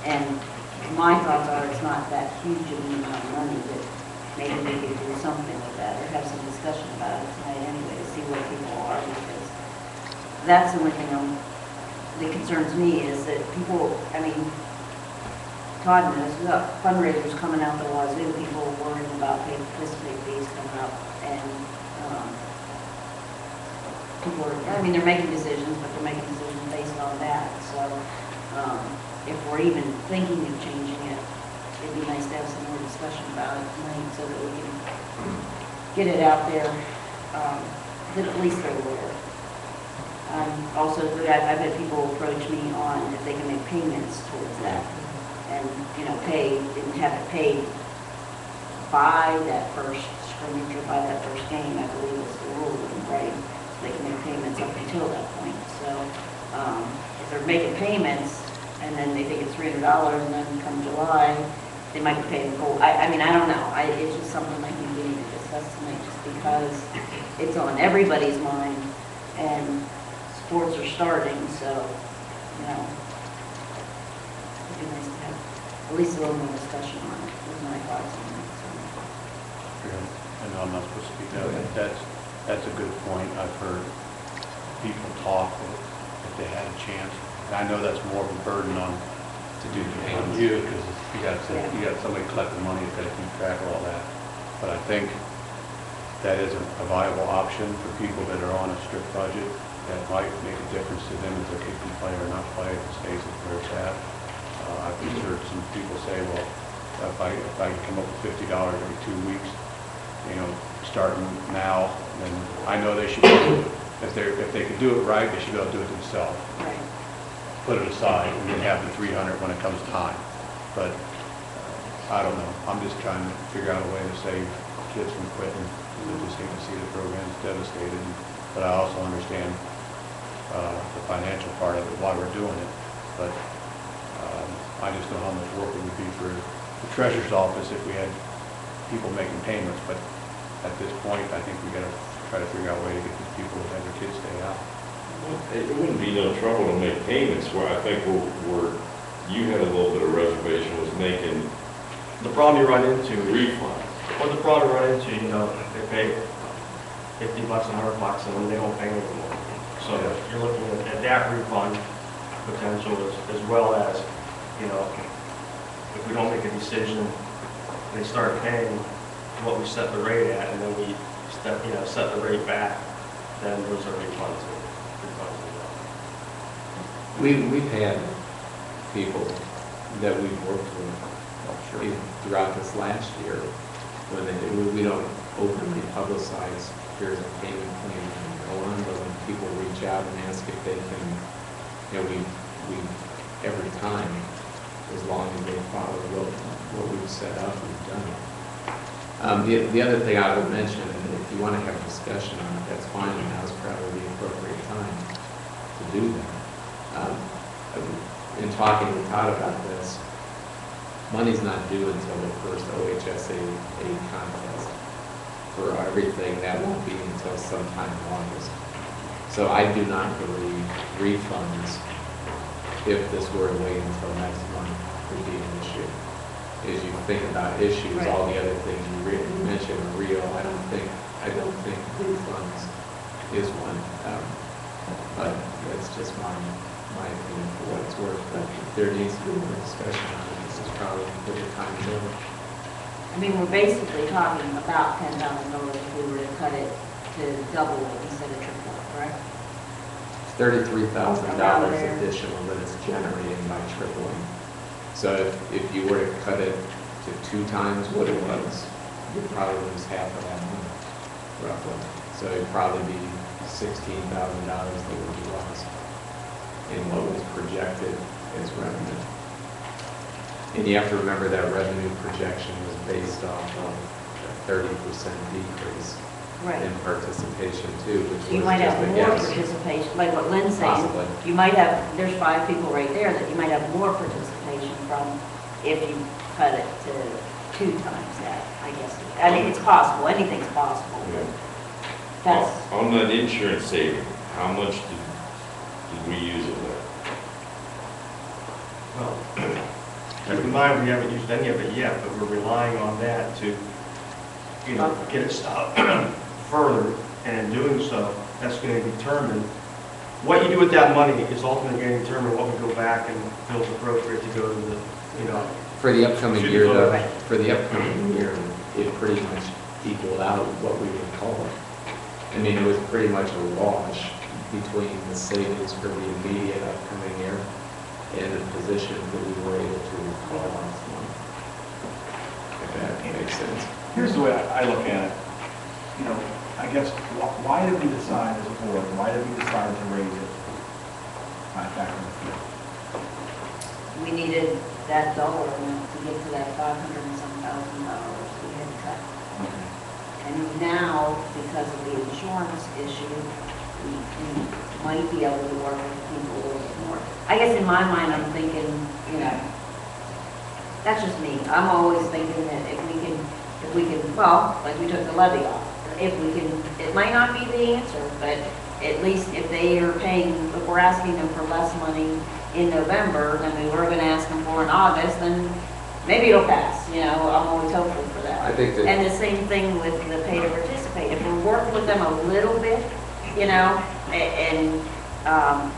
And my thoughts are it's not that huge of an amount of money, but maybe we could do something with that or have some discussion about it tonight anyway to see where people are, because that's the only thing that concerns me is that people, Todd knows, we got fundraisers coming out the wazoo, people are worrying about pay to participate fees coming up, and people are, they're making decisions, but they're making decisions based on that, so if we're even thinking of changing it, it'd be nice to have some more discussion about it tonight so that we can get it out there, that at least they're aware. Also, I've had people approach me on if they can make payments towards that and, pay, and have it paid by that first scrimmage or by that first game, I believe is the rule, right? They can make payments up until that point. So if they're making payments, and then they think it's $300, and then come July, they might be paying full. I don't know. It's just something I think we need to discuss tonight, just because it's on everybody's mind, and sports are starting, so, it'd be nice to have at least a little more discussion on it, with my thoughts on it, so. I know I'm not supposed to speak now, but that's a good point. I've heard people talk that if they had a chance, and I know that's more of a burden on To do the on payments. you, because you got somebody collecting money that's got to keep track of all that. But I think that is a viable option for people that are on a strict budget. That might make a difference to them if their kid can play or not play, if it stays where it's at. I've heard some people say, well, if I can come up with $50 every 2 weeks, starting now, then I know they should be able to, if they could do it right, they should be able to do it themselves. Right. Put it aside and then have the 300 when it comes time. But I don't know. I'm just trying to figure out a way to save kids from quitting. I just hate to see the program's devastated. But I also understand the financial part of it, why we're doing it. But I just know how much work it would be for the treasurer's office if we had people making payments. But at this point, I think we got to try to figure out a way to get these people to have their kids stay out. It wouldn't be no trouble to make payments, where I think where you had a little bit of reservation was making The problem you run into, refunds. what the problem you run into, they pay $50, $100, and then they don't pay anymore. So you're looking at that refund potential as well as, if we don't make a decision, they start paying what we set the rate at, and then we set the rate back, then those are refunds. We've had people that we've worked with throughout this last year, when we don't openly publicize, here's a payment plan and go on, but when people reach out and ask if they can, we every time, as long as they follow what we've set up, we've done it. The other thing I would mention, and if you want to have a discussion on it, that's fine, and now's probably the appropriate time to do that. In talking with Todd about this, money's not due until the first OHSA contest. For everything, that won't be until sometime in August. So I do not believe refunds, if this were to wait until next month, would be an issue. As you think about issues, Right. all the other things you mentioned are real. I don't think refunds is one. But that's just my opinion for what it's worth. But there needs to be more discussion on it. This is probably a good time to do it. We're basically talking about $10,000 if we were to cut it to double it instead of triple, correct? It's $33,000 Around there. additional that it's generating by tripling. So if you were to cut it to 2 times what it was, you'd probably lose half of that money, roughly. So it'd probably be $16,000 that would be lost in what was projected as revenue. And you have to remember that revenue projection was based off of a 30% decrease Right. in participation too, which You was might just have a more guess. participation, like what Lynn's saying. Possibly. You might have, there's 5 people right there that you might have more participation from if you cut it to 2 times that, I guess. I mean, it's possible, anything's possible, but that's, On that insurance saving, how much did we use of that? Well, keep in mind, we haven't used any of it yet, but we're relying on that to, you know, get it stopped further. And in doing so, that's going to determine, what you do with that money is ultimately going to determine what we go back and feels appropriate to go to the, you know. For the upcoming Should year, go though, right. for the upcoming year, it pretty much equaled out what we would call it. I mean, it was pretty much a wash between the savings for the immediate upcoming year and the positions that we were able to call last month. If that makes sense. Here's the way I look at it. You know, I guess, why did we decide as a board, why did we decide to raise it back in the field? we needed that dollar amount to get to that $500 and some thousand we had to cut. And now, because of the insurance issue, we might be able to work with people a little bit more. I guess in my mind, I'm thinking, you know, that's just me. I'm always thinking that if we can, well, like we took the levy off. If we can, it might not be the answer, but at least if they are paying, if we're asking them for less money in November than we were gonna ask them for in August, then maybe it'll pass, you know, I'm always hopeful for that. I think that, And the same thing with the pay to participate. If we're working with them a little bit, you know, and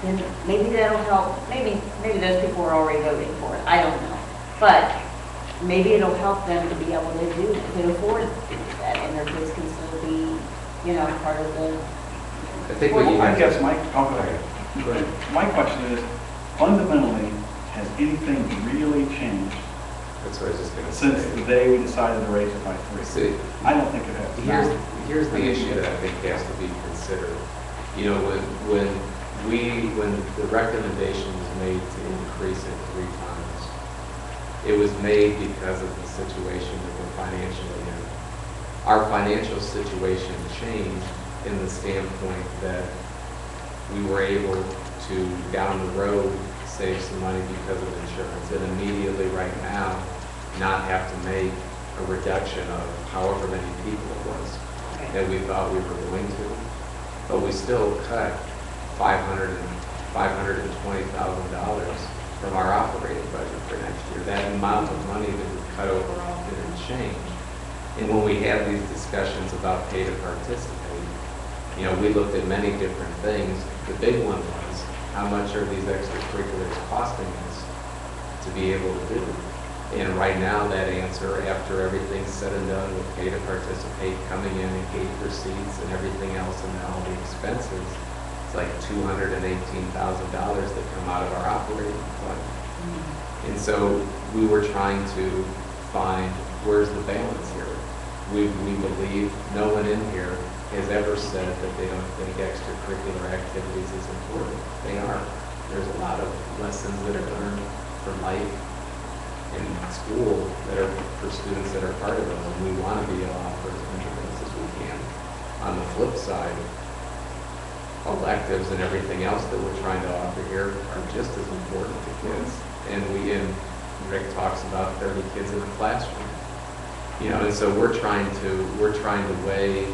then maybe that'll help. Maybe those people are already voting for it. I don't know. But maybe it'll help them to be able to do, to afford to do that, and their kids can still be, you know, part of the. I think what you I have guess to, my question is, fundamentally, has anything really changed that's what I was just gonna since say. the day we decided to raise it by 3? See, I don't think it has. here's the issue that I think has to be considered. You know, when the recommendation was made to increase it 3 times, it was made because of the situation that we're financially in. Our financial situation changed in the standpoint that we were able to, down the road, save some money because of insurance, and immediately right now, not have to make a reduction of however many people it was that we thought we were going to. But we still cut $520,000 from our operating budget for next year. That amount of money that we cut overall didn't change. And when we have these discussions about pay to participate, you know, we looked at many different things. The big one was, how much are these extracurriculars costing us to be able to do? And right now, that answer, after everything's said and done with pay to participate, coming in and gate receipts and everything else and all the expenses, it's like $218,000 that come out of our operating fund. And so we were trying to find, where's the balance here? We believe no one in here has ever said that they don't think extracurricular activities is important. They are. There's a lot of lessons that are learned for life in school that are for students that are part of them, and we want to be able to offer as many of those as we can. On the flip side, electives and everything else that we're trying to offer here are just as important to kids. And Rick talks about 30 kids in a classroom. You know, and so we're trying to weigh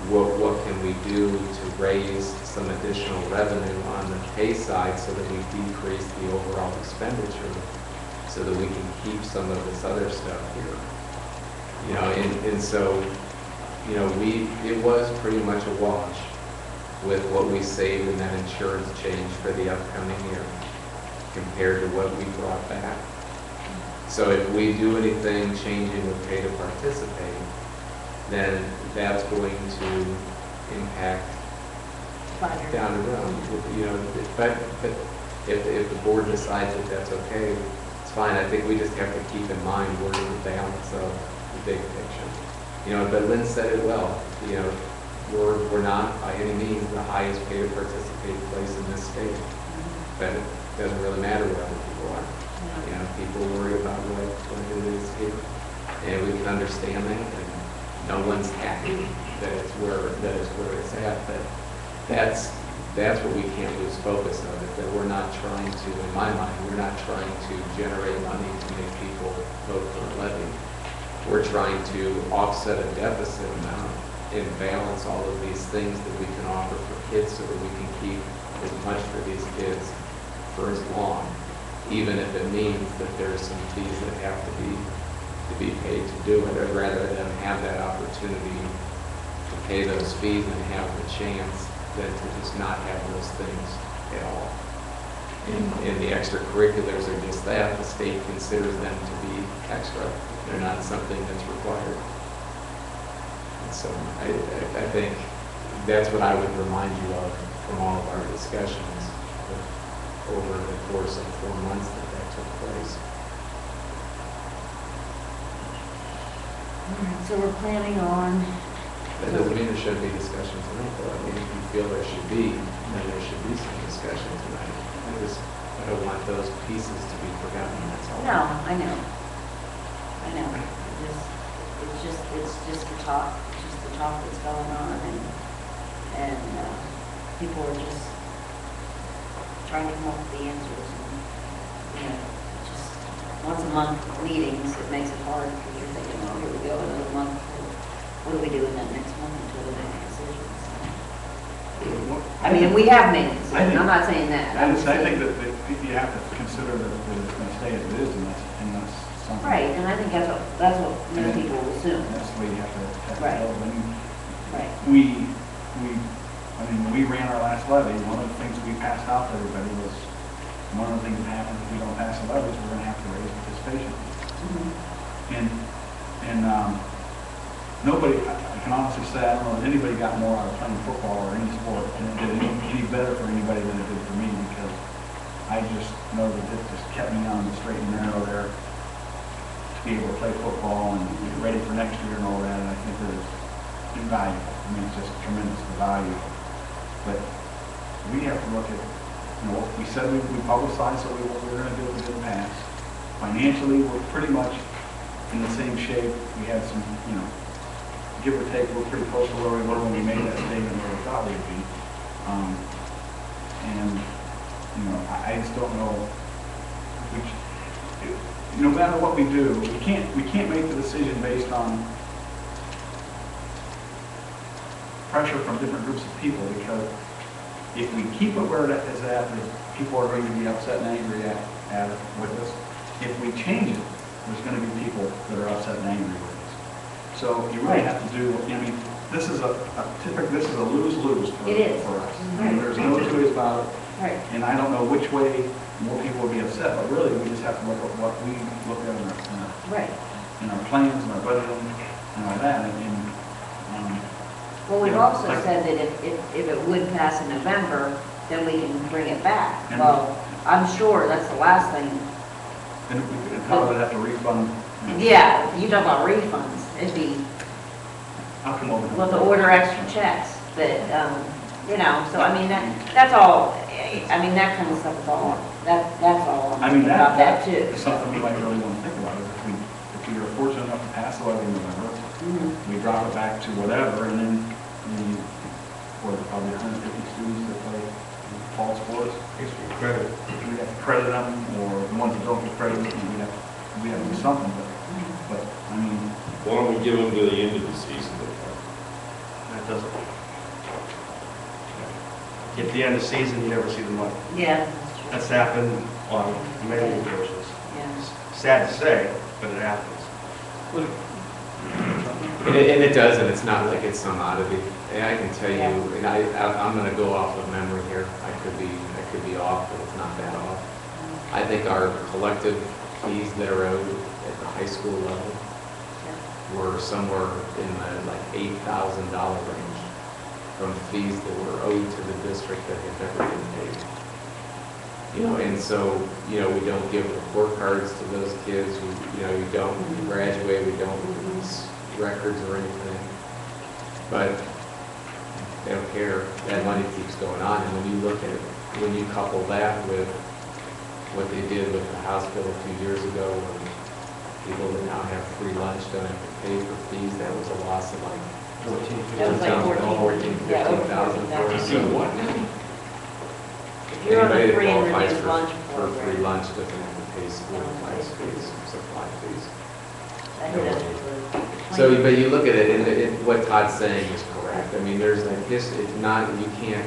what can we do to raise some additional revenue on the pay side so that we decrease the overall expenditure, so that we can keep some of this other stuff here. You know, and so, you know, it was pretty much a wash with what we saved in that insurance change for the upcoming year compared to what we brought back. So if we do anything changing with pay to participate, then that's going to impact down the road. You know, but if the board decides that that's okay, it's fine. I think we just have to keep in mind where the balance of the big picture. You know, but Lynn said it well. You know, we're not by any means the highest pay to participate place in this state. but it doesn't really matter what other people are. You know, people worry about what it is here, and we can understand that, and no one's happy that it's where it's at, but that's what we can't lose focus of, is that we're not trying to, in my mind, we're not trying to generate money to make people vote for a levy. We're trying to offset a deficit amount and balance all of these things that we can offer for kids so that we can keep as much for these kids for as long, even if it means that there's some fees that have to be paid to do it. I'd rather them have that opportunity to pay those fees and have the chance than to just not have those things at all. And the extracurriculars are just that. The state considers them to be extra. They're not something that's required. And so I think that's what I would remind you of from all of our discussions over the course of 4 months that took place. All right, so we're planning on, That doesn't mean there shouldn't be discussion tonight, though. I mean, if you feel there should be, then there should be some discussion tonight. I don't want those pieces to be forgotten, that's all. no, I know. It's just the talk, that's going on, and people are just trying to come up with the answers. And, you know, just once a month meetings, it makes it hard because you're thinking, oh, here we go, another month. What do we do in that next month until we make decisions? I mean, we have made decisions. I'm not saying that. I think that you have to consider that it's going to stay as it is, and that's something. Right, and I think that's what many people will assume. That's the way you have to Right. tell them. Right. I mean, when we ran our last levy, one of the things we passed out to everybody was, one of the things that happens if we don't pass the levies, we're going to have to raise participation. And nobody, I can honestly say, I don't know that anybody got more out of playing football or any sport, and it did any better for anybody than it did for me, because I just know that it just kept me on the straight and narrow there to be able to play football and get ready for next year and all that, and I think that it's invaluable. I mean, it's just tremendous, the value. But we have to look at, you know, we said we publicized what we were going to do if we didn't pass. Financially, we're pretty much in the same shape. We had some, you know, give or take, we're pretty close to where we were when we made that statement where we thought we'd be. And, you know, I just don't know, no matter what we do, we can't make the decision based on pressure from different groups of people, because if we keep it where it is at, people are going to be upset and angry at it with us. If we change it, there's going to be people that are upset and angry with us. So you really have to do, I mean, this is a lose-lose for us. I mean, there's no two ways about it. Right. And I don't know which way more people will be upset, but really we just have to look at what we look at in our plans and our budget and all that. Well, we've you know, also like- said that if it would pass in November, then we can bring it back. And- Well, I'm sure that's the last thing. And how would have to refund? You know, Yeah, you talk about refunds, it'd be, I'll come over. well, to order extra checks, but, you know, so I mean, that's all, I mean, that kind of stuff is all, that's all I I'm mean, thinking about that too. is something we might really want to think about, is if we are fortunate enough to pass the levy in November, we drop it back to whatever, and then for probably 150 students that play fall sports, Credit. we have to credit them, or the ones that don't get credit, we have to do something, but, I mean, Why don't we give them to the end of the season? That doesn't. At the end of the season, you never see the money. Yeah, That's happened on many occasions. yeah. Sad to say, but it happens. And it does, and it's not like it's some oddity. And I can tell you, and I'm going to go off of memory here. I could be off, but it's not that off. I think our collective fees that are owed at the high school level were somewhere in the like $8,000 range from fees that were owed to the district that had never been paid. You know, and so, you know, we don't give report cards to those kids. We don't graduate. We don't release records or anything. But they don't care. That money keeps going on. And when you look at when you couple that with what they did with the hospital a few years ago, where people that now have free lunch don't have to pay for fees, that was a loss of like That was like 14, yeah, over 15,000 for us. So what? If you're on anybody a that free and qualifies reduced lunch for free program. lunch doesn't have to pay school fees, supply fees. I think that's included. So, but you look at it, and what Todd's saying is correct. I mean, there's like this, it's not, you can't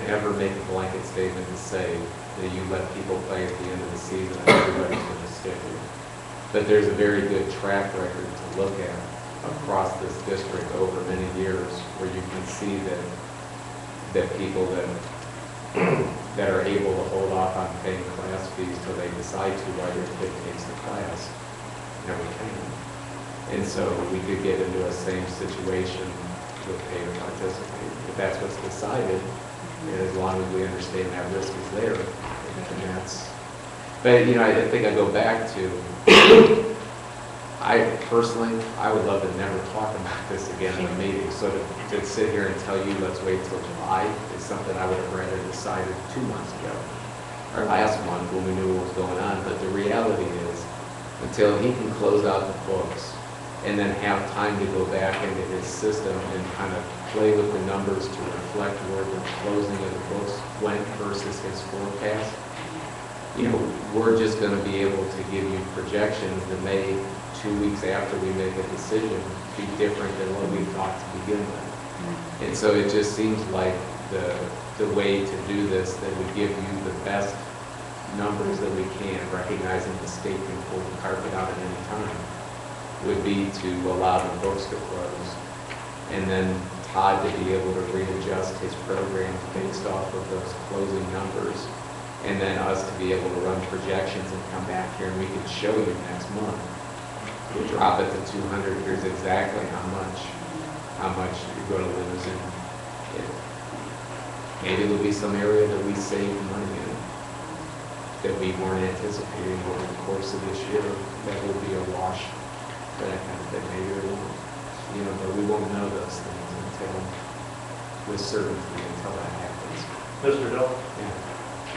ever make a blanket statement and say that you let people play at the end of the season and everybody's going to stick with it. But there's a very good track record to look at across this district over many years where you can see that people that are able to hold off on paying class fees till they decide to while their kid takes the class never can. And so we could get into a same situation with pay to participate. If that's what's decided, and as long as we understand that risk is there, and that's, but you know, I think I go back to, I personally, I would love to never talk about this again in a meeting. So to sit here and tell you, let's wait till July, is something I would have rather decided 2 months ago, or last month when we knew what was going on. But the reality is, until he can close out the books and then have time to go back into his system and kind of play with the numbers to reflect where the closing of the books went versus his forecast, you know, we're just going to be able to give you projections that may, 2 weeks after we make a decision, be different than what we thought to begin with. And so it just seems like the way to do this, that would give you the best numbers that we can, recognizing the state can pull the carpet out at any time, would be to allow the books to close, and then Todd to be able to readjust his program based off of those closing numbers, and then us to be able to run projections and come back here and we could show you next month. We drop it to 200, here's exactly how much you're going to lose, and maybe there'll be some area that we save money in that we weren't anticipating over the course of this year that will be a wash. That kind of thing, maybe it won't, you know, but we won't know those things until, with certainty, until that happens. Mr. Dell, Yeah.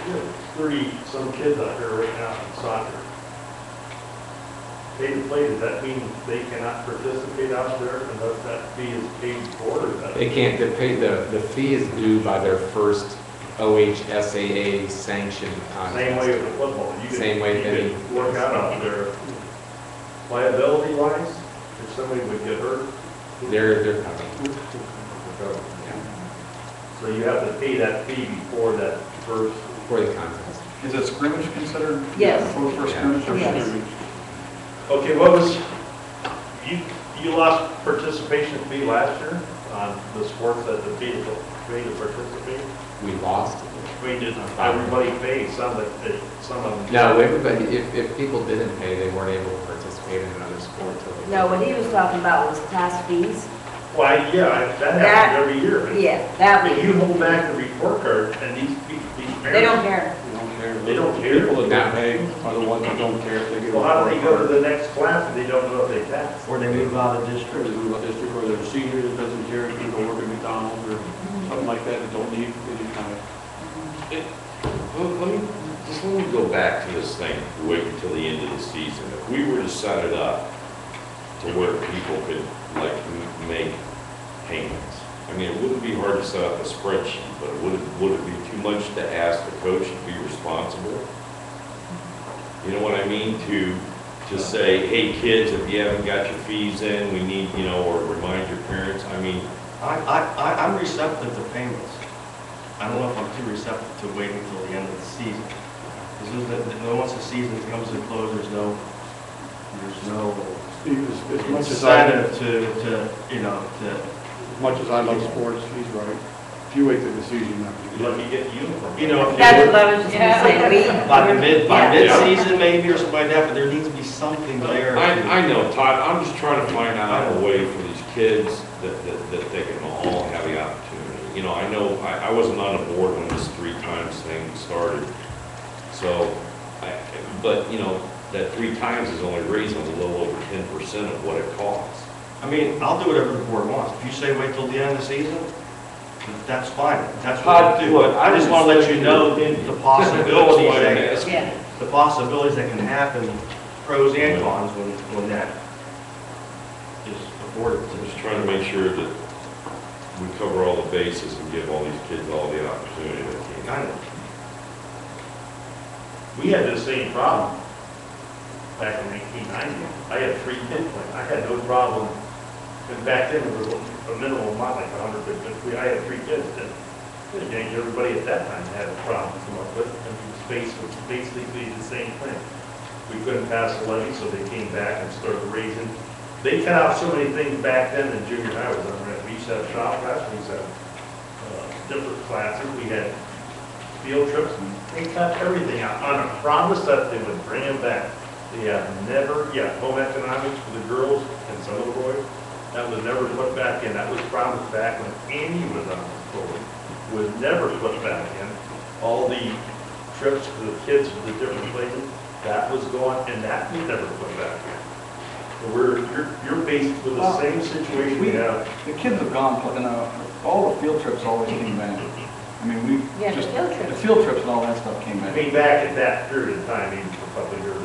you have 30-some kids out here right now in soccer. Pay to play, does that mean they cannot participate out there unless that fee is paid for? Or that? They can't, the fee is due by their first OHSAA sanctioned contest. Same way with football. You can- Same way you can work out there. Liability wise, if somebody would get hurt, They're covered. Yeah. so you have to pay that fee before that first. For the contest. Is a scrimmage considered? Yes. For scrimmage or Yes. scrimmage? Okay, what was, you lost participation fee last year on the sports that the fee to participate? We lost. I mean, did everybody pay? Some of them. No, everybody, if people didn't pay, they weren't able to participate in another sport. Till they No, did. what he was talking about was class fees. Well, yeah, that happens every year. Yeah, that If was, you hold back the report card and these parents. they don't care. They don't care. They don't care. People that don't pay are the ones that don't care if they get. Well, how do they go to the next class if they don't know if they pass? Or they move out of Or district. they move out district, or they're a senior that doesn't care if they go work at McDonald's or something like that, that don't need any kind of. Let me go back to this thing, wait until the end of the season. If we were to set it up to where people could like make payments, I mean, it wouldn't be hard to set up a spreadsheet, but would it be too much to ask the coach to be responsible? You know what I mean? To say, hey, kids, if you haven't got your fees in, we need, you know, or remind your parents. I mean, I'm receptive to payments. I don't know if I'm too receptive to waiting until the end of the season. Because once the season comes to a close, there's no Steve, as much as I, incentive to. as much as I love sports, he's right. If you wait till the season, you're not You gonna let get me get the uniform. You know, if That's you- what I was just gonna say. by Yeah. mid-season maybe or something like that, but there needs to be something there. I know, Todd, I'm just trying to find out a way for these kids that they can all have the opportunity. You know, I wasn't on the board when this 3 times thing started. So, but, you know, that 3 times is only raising a little over 10% of what it costs. I mean, I'll do whatever the board wants. If you say wait till the end of the season, That's fine, that's what I do. Look, I just want to let you know the possibilities That's why I'm that, asking. Yeah. the possibilities that can happen, pros and cons, when that is afforded to I'm us. just trying to make sure that we cover all the bases and give all these kids all the opportunity they can. Kind of. We had the same problem back in 1990. I had 3 kids playing. I had no problem. And back then, there was a minimum amount, like 100, but I had 3 kids. And again, everybody at that time had a problem to come up with. And space was basically the same thing. We couldn't pass the levy, so they came back and started raising. They cut out so many things back then in junior high. Was we used to have shop class, we used to have different classes. We had field trips. They cut everything out on a promise that they would bring them back. They have never, home economics for the girls and some of the boys, that was never put back in. That was promised back when Amy was on the board. Was never put back in. All the trips for the kids to the different places, that was gone, and that was never put back in. So you're faced with the same situation we have. The kids have gone, and all the field trips always came back. I mean, we Yeah, the just, field the trips. field trips and all that stuff came I back. mean, back at that period of time, even for a couple of years,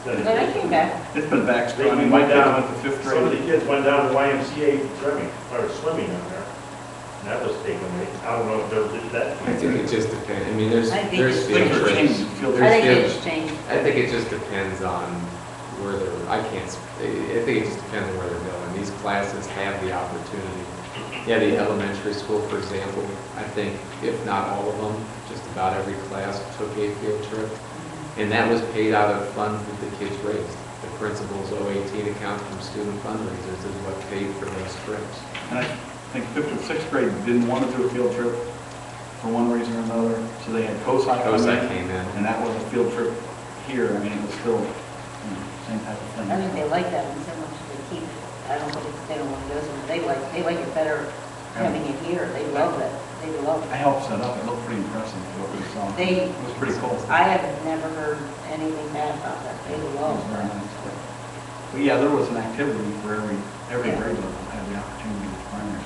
then Then I came back. It's been back, They I mean, went my kids down, went to 5th some of grade. the kids went down to YMCA swimming, or swimming down there. And that was taken away. I don't know if there did that. I think it just depends, I mean, there's I think field Things are trips. changing. Field I trips. think There's it's changed. I think it just depends on where they're, I think it just depends on where they're going. These classes have the opportunity. Yeah, the elementary school, for example, I think if not all of them, just about every class took a field trip. And that was paid out of funds that the kids raised. The principal's 018 account from student fundraisers is what paid for those trips. And I think 5th and 6th grade didn't want to do a field trip for one reason or another, so they had COSI come COSI in, came in. and that was a field trip here. I mean, it was still, same type of thing. I think they like that one so much they keep it. I don't think they don't want to go somewhere. They like it better having it here. They love it. They love I it. helped set up, it looked pretty impressive what we saw. They- It was pretty cool. I have never heard anything bad about that. They It love was very that. nice. But yeah, there was an activity for every Yeah. grade level had the opportunity to primary.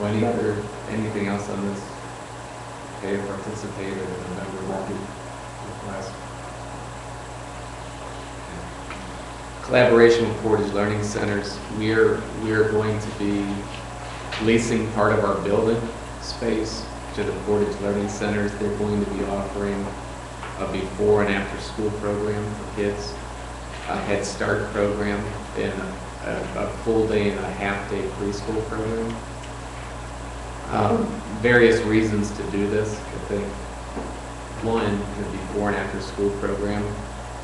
Wendy, or anything else on this? Pay to participate or the member lobby request? Collaboration with Portage Learning Centers. We are going to be leasing part of our building space to the Portage Learning Centers. They're going to be offering a before and after school program for kids, a Head Start program, and a full day and a half day preschool program. Various reasons to do this. I think one, the before and after school program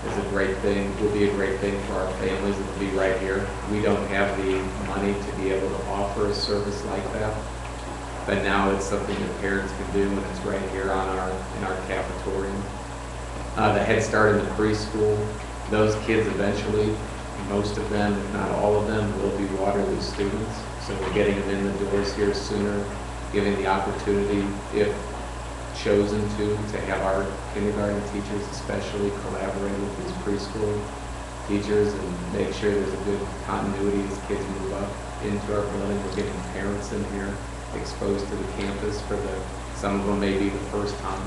is a great thing, will be a great thing for our families. It'll be right here. We don't have the money to be able to offer a service like that, but now it's something that parents can do, and it's right here on in our cafeteria. The Head Start in the preschool, those kids eventually, most of them, if not all of them, will be Waterloo students. So we're getting them in the doors here sooner, giving the opportunity, if chosen to have our kindergarten teachers especially collaborate with these preschool teachers and make sure there's a good continuity as kids move up into our building. We're getting parents in here exposed to the campus for some of them may be the first time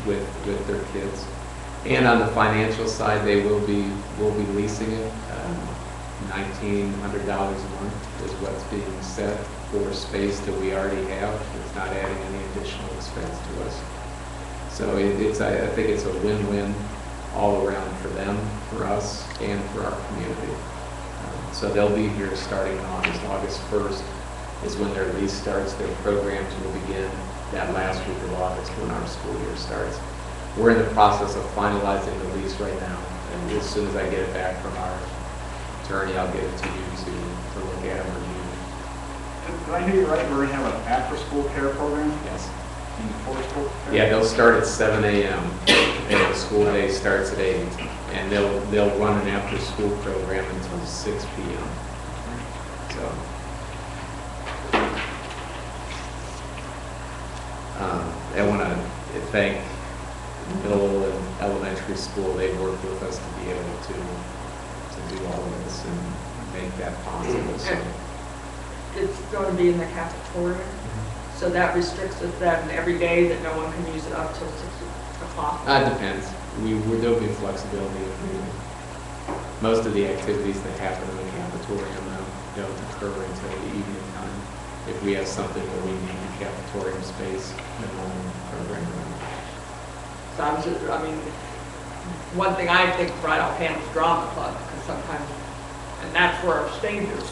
with their kids. And on the financial side, we'll be leasing it. $1,900 a month is what's being set for space that we already have. It's not adding any additional expense to us. So I think it's a win-win all around for them, for us, and for our community. So they'll be here starting in August. August 1st is when their lease starts. Their programs will begin that last week of August when our school year starts. We're in the process of finalizing the lease right now, and as soon as I get it back from our attorney, I'll get it to you to look at and review. Did I hear you right, we're going to have an after-school care program? Yes. And before school care? Yeah, they'll start at 7 a.m. and the school day starts at 8, and they'll run an after-school program until 6 p.m. So. I want to thank middle and elementary school. They've worked with us to be able to do all of this, and make that possible, so. It's going to be in the cafeteria, so that restricts it then every day that no one can use it up till 6 o'clock. It depends. There'll be flexibility if needed. Most of the activities that happen in the cafeteria don't occur until the evening time. If we have something where we need the cafeteria space, then we'll program it. So I mean, one thing I think right offhand is drama club, because sometimes, and that's where our stage is.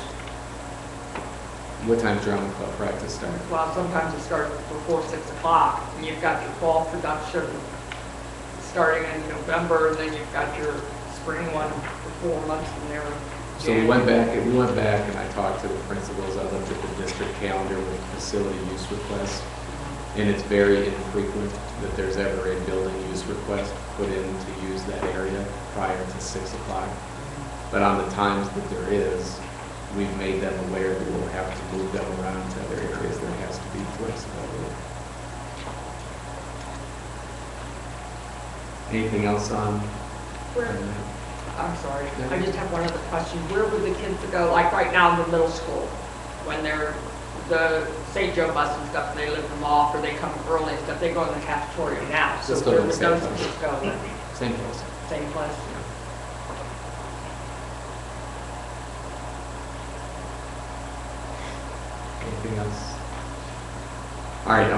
What time's drama club practice start? Well, sometimes it starts before 6 o'clock, and you've got your fall production starting in November, and then you've got your spring one for 4 months from there. So we went back and I talked to the principals. I looked at the district calendar with facility use requests. And it's very infrequent that there's ever a building use request put in to use that area prior to 6 o'clock. But on the times that there is, we've made them aware that we'll have to move them around to other areas. There has to be flexibility. Anything else on? I'm sorry, I just have one other question. Where would the kids go, like right now in the middle school, when they're the St. Joe bus and stuff, they lift them off or they come early and stuff, they go in the cafeteria now. So Just go where to the would same those place. kids go then? Same place. Same place? Anything else? All right, I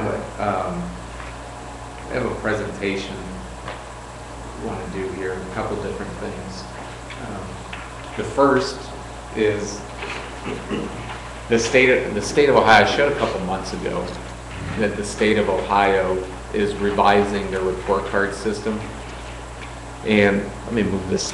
have a presentation I want to do here, a couple different things. The first is the state of Ohio. I showed a couple months ago that the state of Ohio is revising their report card system. And let me move this